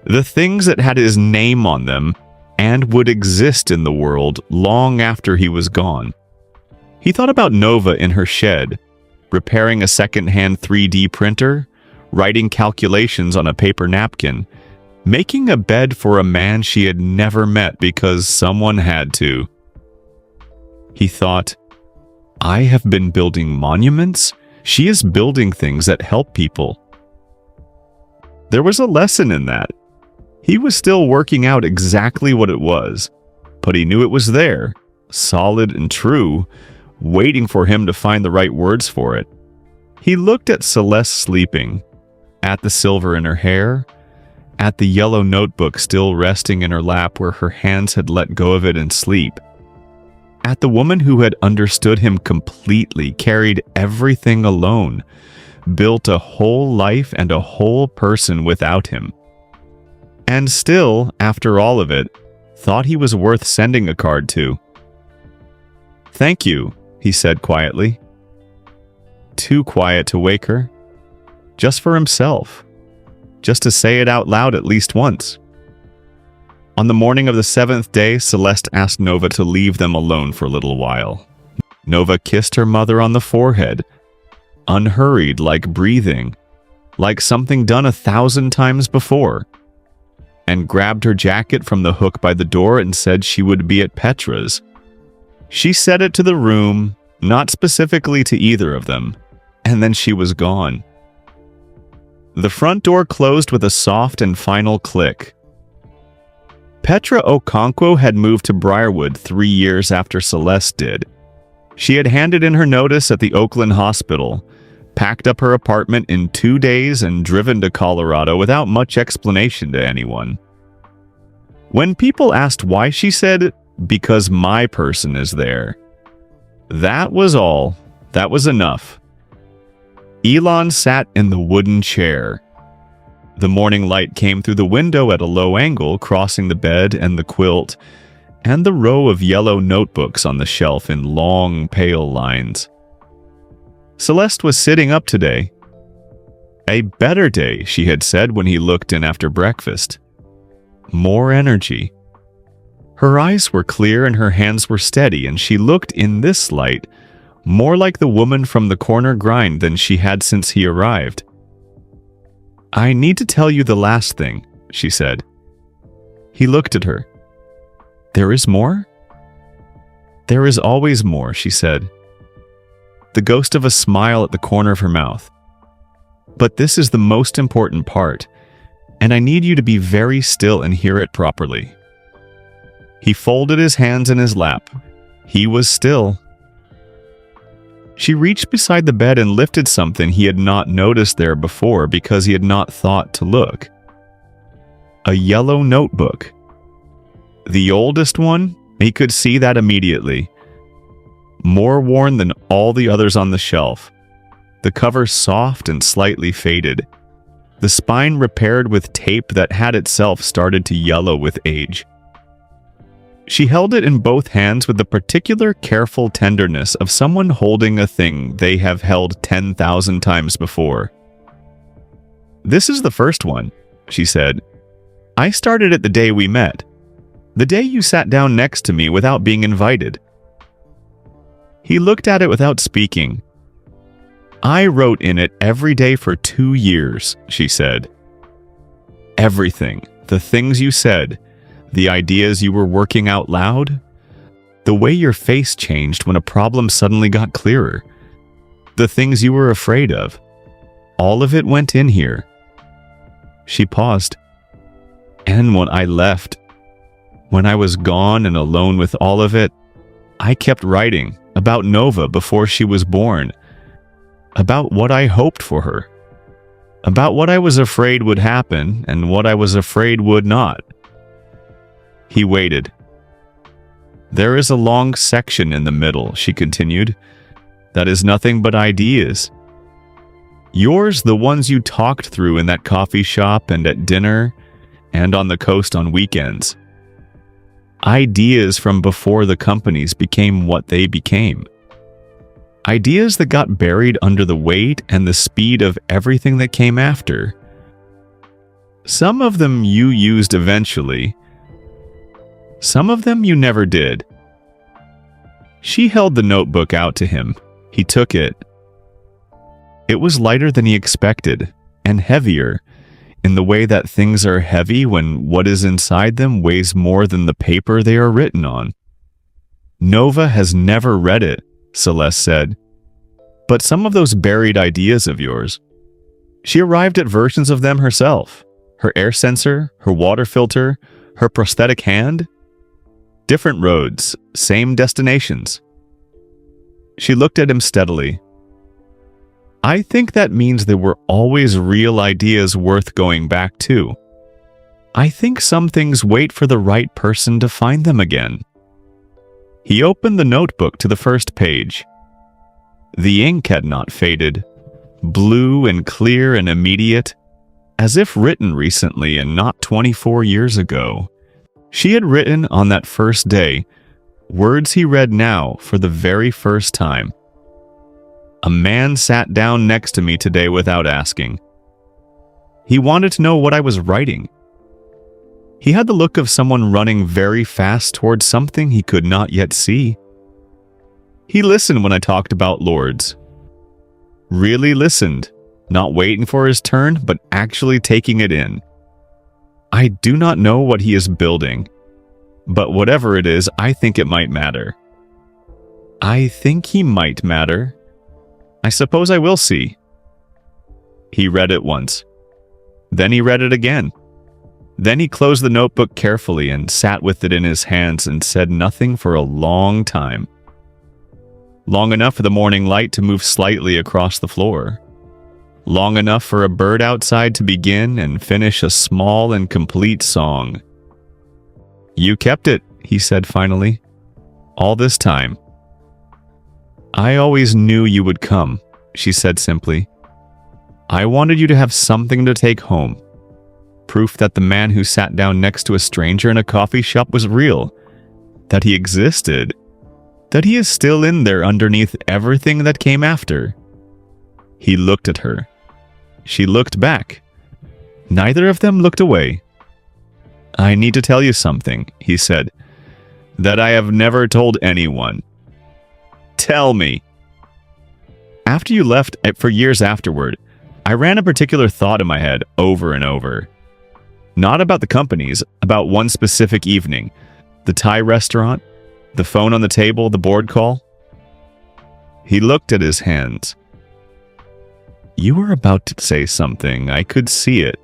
the things that had his name on them and would exist in the world long after he was gone. He thought about Nova in her shed, repairing a second-hand 3D printer, writing calculations on a paper napkin, making a bed for a man she had never met because someone had to. He thought, I have been building monuments. She is building things that help people. There was a lesson in that. He was still working out exactly what it was, but he knew it was there, solid and true, waiting for him to find the right words for it. He looked at Celeste sleeping, at the silver in her hair, at the yellow notebook still resting in her lap where her hands had let go of it in sleep, at the woman who had understood him completely, carried everything alone, built a whole life and a whole person without him. And still, after all of it, thought he was worth sending a card to. "Thank you," he said quietly. Too quiet to wake her. Just for himself. Just to say it out loud at least once. On the morning of the 7th day, Celeste asked Nova to leave them alone for a little while. Nova kissed her mother on the forehead, unhurried, like breathing, like something done 1,000 times before, and grabbed her jacket from the hook by the door and said she would be at Petra's. She said it to the room, not specifically to either of them, and then she was gone. The front door closed with a soft and final click. Petra Okonkwo had moved to Briarwood 3 years after Celeste did. She had handed in her notice at the Oakland hospital, packed up her apartment in 2 days and driven to Colorado without much explanation to anyone. When people asked why, she said, "Because my person is there." That was all. That was enough. Elon sat in the wooden chair. The morning light came through the window at a low angle, crossing the bed and the quilt, and the row of yellow notebooks on the shelf in long, pale lines. Celeste was sitting up today. A better day, she had said when he looked in after breakfast. More energy. Her eyes were clear and her hands were steady, and she looked in this light more like the woman from the corner grind than she had since he arrived. "I need to tell you the last thing," she said. He looked at her. "There is more?" "There is always more," she said, the ghost of a smile at the corner of her mouth. "But this is the most important part, and I need you to be very still and hear it properly." He folded his hands in his lap. He was still. She reached beside the bed and lifted something he had not noticed there before because he had not thought to look. A yellow notebook. The oldest one, he could see that immediately. More worn than all the others on the shelf. The cover soft and slightly faded. The spine repaired with tape that had itself started to yellow with age. She held it in both hands with the particular careful tenderness of someone holding a thing they have held 10,000 times before. "This is the first one," she said. "I started it the day we met. The day you sat down next to me without being invited." He looked at it without speaking. "I wrote in it every day for 2 years," she said. "Everything, the things you said, the ideas you were working out loud, the way your face changed when a problem suddenly got clearer, the things you were afraid of. All of it went in here." She paused. "And when I left, when I was gone and alone with all of it, I kept writing about Nova before she was born, about what I hoped for her, about what I was afraid would happen and what I was afraid would not." He waited. "There is a long section in the middle," she continued, "that is nothing but ideas. Yours, the ones you talked through in that coffee shop and at dinner and on the coast on weekends. Ideas from before the companies became what they became. Ideas that got buried under the weight and the speed of everything that came after. Some of them you used eventually. Some of them you never did." She held the notebook out to him. He took it. It was lighter than he expected, and heavier, in the way that things are heavy when what is inside them weighs more than the paper they are written on. "Nova has never read it," Celeste said. "But some of those buried ideas of yours, she arrived at versions of them herself, her air sensor, her water filter, her prosthetic hand. Different roads, same destinations. She looked at him steadily. I think that means there were always real ideas worth going back to. I think some things wait for the right person to find them again. He opened the notebook to the first page. The ink had not faded, blue and clear and immediate, as if written recently and not 24 years ago. She had written on that first day words he read now for the very first time. A man sat down next to me today without asking. He wanted to know what I was writing. He had the look of someone running very fast towards something he could not yet see. He listened when I talked about Lords. Really listened, not waiting for his turn, but actually taking it in. I do not know what he is building, but whatever it is, I think it might matter. I think he might matter. I suppose I will see. He read it once. Then he read it again. Then he closed the notebook carefully and sat with it in his hands and said nothing for a long time. Long enough for the morning light to move slightly across the floor. Long enough for a bird outside to begin and finish a small and complete song. You kept it, he said finally. All this time. I always knew you would come, she said simply. I wanted you to have something to take home. Proof that the man who sat down next to a stranger in a coffee shop was real. That he existed. That he is still in there underneath everything that came after. He looked at her. She looked back. Neither of them looked away. I need to tell you something, he said, that I have never told anyone. Tell me. After you left, for years afterward, I ran a particular thought in my head over and over. Not about the companies, about one specific evening. The Thai restaurant, the phone on the table, the board call. He looked at his hands. You were about to say something. I could see it.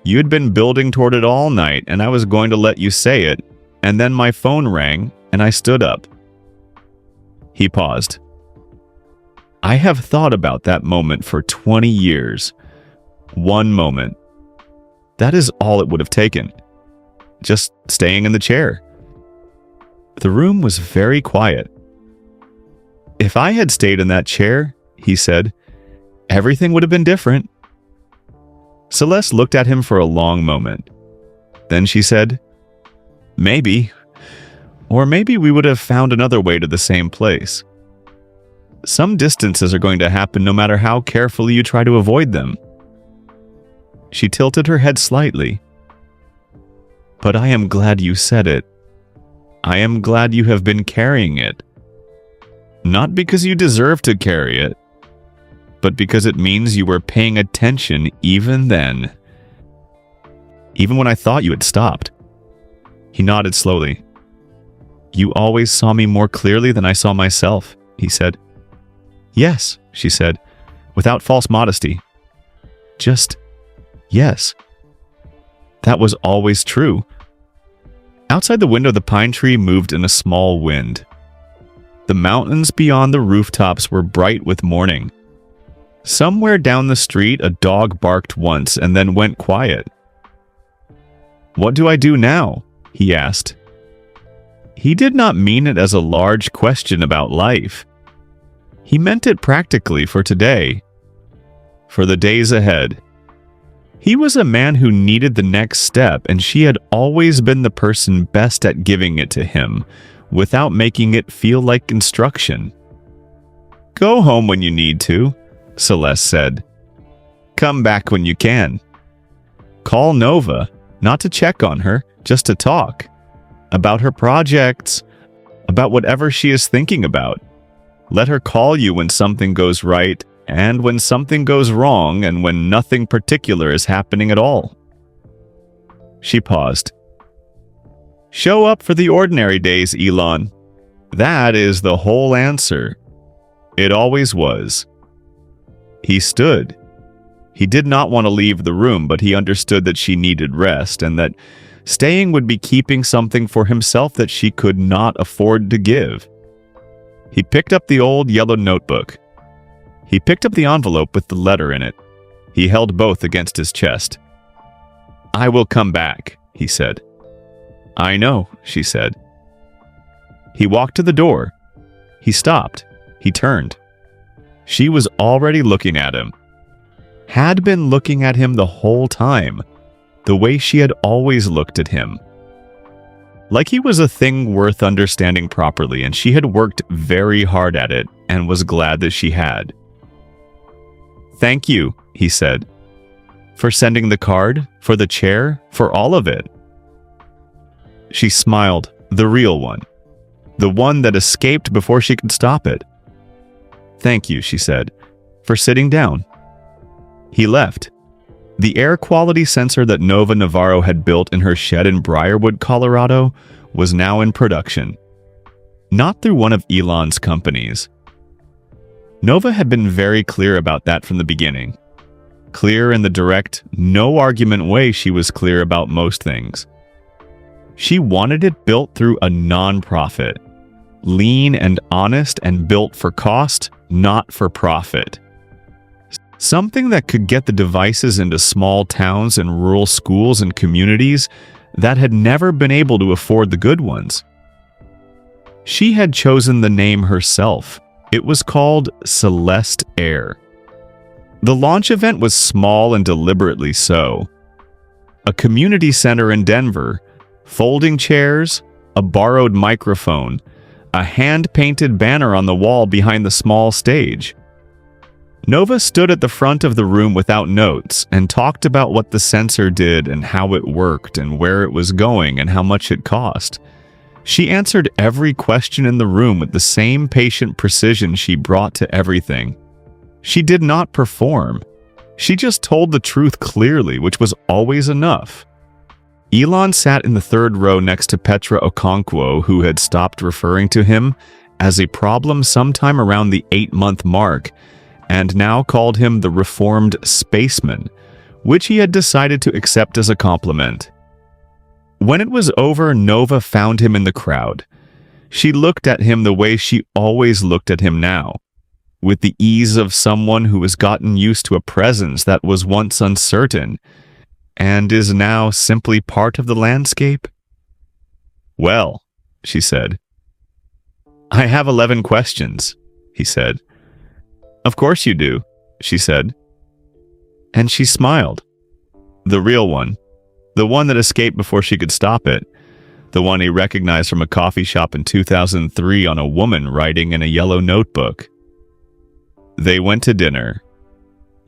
You had been building toward it all night, and I was going to let you say it, and then my phone rang, and I stood up. He paused. I have thought about that moment for 20 years. One moment. That is all it would have taken. Just staying in the chair. The room was very quiet. If I had stayed in that chair, he said, everything would have been different. Celeste looked at him for a long moment. Then she said, maybe. Or maybe we would have found another way to the same place. Some distances are going to happen no matter how carefully you try to avoid them. She tilted her head slightly. But I am glad you said it. I am glad you have been carrying it. Not because you deserve to carry it, but because it means you were paying attention even then. Even when I thought you had stopped. He nodded slowly. You always saw me more clearly than I saw myself, he said. Yes, she said, without false modesty. Just, yes. That was always true. Outside the window, the pine tree moved in a small wind. The mountains beyond the rooftops were bright with morning. Somewhere down the street, a dog barked once and then went quiet. What do I do now? He asked. He did not mean it as a large question about life. He meant it practically for today, for the days ahead. He was a man who needed the next step, and she had always been the person best at giving it to him, without making it feel like instruction. Go home when you need to, Celeste said. Come back when you can. Call Nova, not to check on her, just to talk. About her projects, about whatever she is thinking about. Let her call you when something goes right, and when something goes wrong, and when nothing particular is happening at all. She paused. Show up for the ordinary days, Elon. That is the whole answer. It always was. He stood. He did not want to leave the room, but he understood that she needed rest and that staying would be keeping something for himself that she could not afford to give. He picked up the old yellow notebook. He picked up the envelope with the letter in it. He held both against his chest. "I will come back," he said. "I know," she said. He walked to the door. He stopped. He turned. She was already looking at him. Had been looking at him the whole time, the way she had always looked at him. Like he was a thing worth understanding properly, and she had worked very hard at it and was glad that she had. "Thank you," he said. "For sending the card, for the chair, for all of it." She smiled, the real one. The one that escaped before she could stop it. "Thank you," she said, "for sitting down." He left. The air quality sensor that Nova Navarro had built in her shed in Briarwood, Colorado, was now in production. Not through one of Elon's companies. Nova had been very clear about that from the beginning. Clear in the direct, no-argument way she was clear about most things. She wanted it built through a non-profit. Lean and honest and built for cost, not for profit. Something that could get the devices into small towns and rural schools and communities that had never been able to afford the good ones. She had chosen the name herself. It was called Celeste Air. The launch event was small and deliberately so. A community center in Denver, folding chairs, a borrowed microphone, a hand-painted banner on the wall behind the small stage. Nova stood at the front of the room without notes and talked about what the sensor did and how it worked and where it was going and how much it cost. She answered every question in the room with the same patient precision she brought to everything. She did not perform. She just told the truth clearly, which was always enough. Elon sat in the third row next to Petra Okonkwo, who had stopped referring to him as a problem sometime around the 8-month mark, and now called him the reformed spaceman, which he had decided to accept as a compliment. When it was over, Nova found him in the crowd. She looked at him the way she always looked at him now, with the ease of someone who has gotten used to a presence that was once uncertain, and is now simply part of the landscape. "Well," she said. "I have 11 questions," he said. "Of course you do," she said. And she smiled. The real one. The one that escaped before she could stop it. The one he recognized from a coffee shop in 2003 on a woman writing in a yellow notebook. They went to dinner.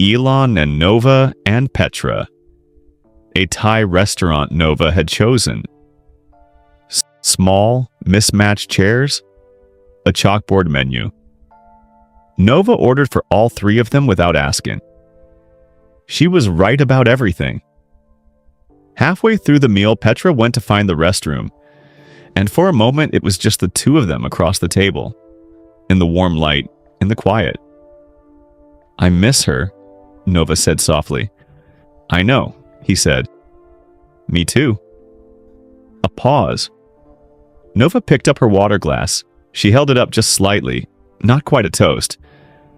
Elon and Nova and Petra. A Thai restaurant Nova had chosen. Small, mismatched chairs. A chalkboard menu. Nova ordered for all three of them without asking. She was right about everything. Halfway through the meal, Petra went to find the restroom, and for a moment it was just the two of them across the table, in the warm light, in the quiet. "I miss her," Nova said softly. "I know," he said. "Me too." A pause. Nova picked up her water glass. She held it up just slightly, not quite a toast.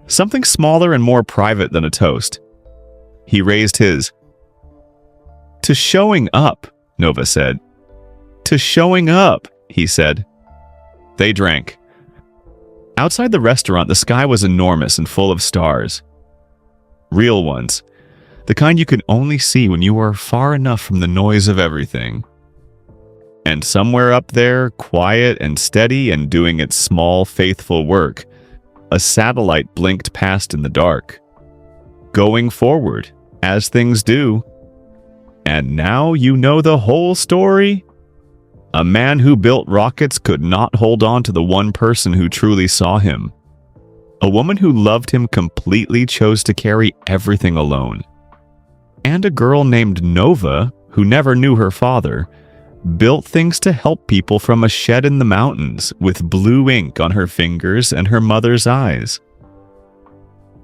Something smaller and more private than a toast. He raised his. "To showing up," Nova said. "To showing up," he said. They drank. Outside the restaurant, the sky was enormous and full of stars. Real ones. The kind you can only see when you are far enough from the noise of everything. And somewhere up there, quiet and steady and doing its small, faithful work, a satellite blinked past in the dark. Going forward, as things do. And now you know the whole story? A man who built rockets could not hold on to the one person who truly saw him. A woman who loved him completely chose to carry everything alone. And a girl named Nova, who never knew her father, built things to help people from a shed in the mountains with blue ink on her fingers and her mother's eyes.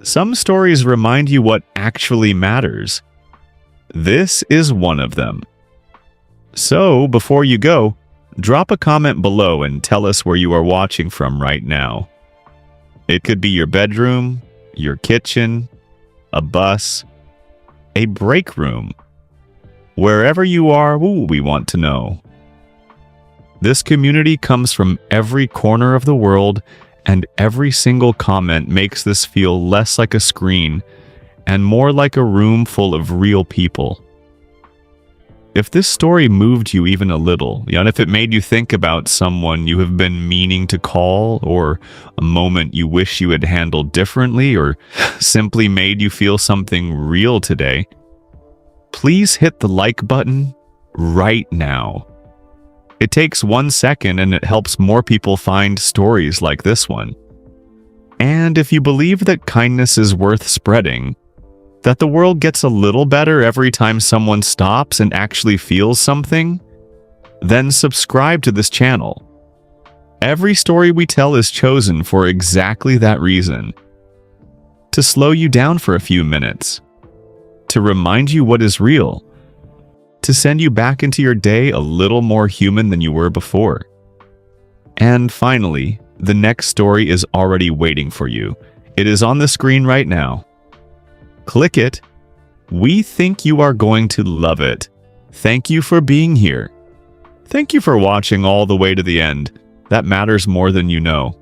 Some stories remind you what actually matters. This is one of them. So, before you go, drop a comment below and tell us where you are watching from right now. It could be your bedroom, your kitchen, a bus, a break room. Wherever you are, we want to know. This community comes from every corner of the world, and every single comment makes this feel less like a screen and more like a room full of real people. If this story moved you even a little, and if it made you think about someone you have been meaning to call, or a moment you wish you had handled differently, or simply made you feel something real today, please hit the like button right now. It takes 1 second and it helps more people find stories like this one. And if you believe that kindness is worth spreading, that the world gets a little better every time someone stops and actually feels something, then subscribe to this channel. Every story we tell is chosen for exactly that reason. To slow you down for a few minutes. To remind you what is real. To send you back into your day a little more human than you were before. And finally, the next story is already waiting for you. It is on the screen right now. Click it. We think you are going to love it. Thank you for being here. Thank you for watching all the way to the end. That matters more than you know.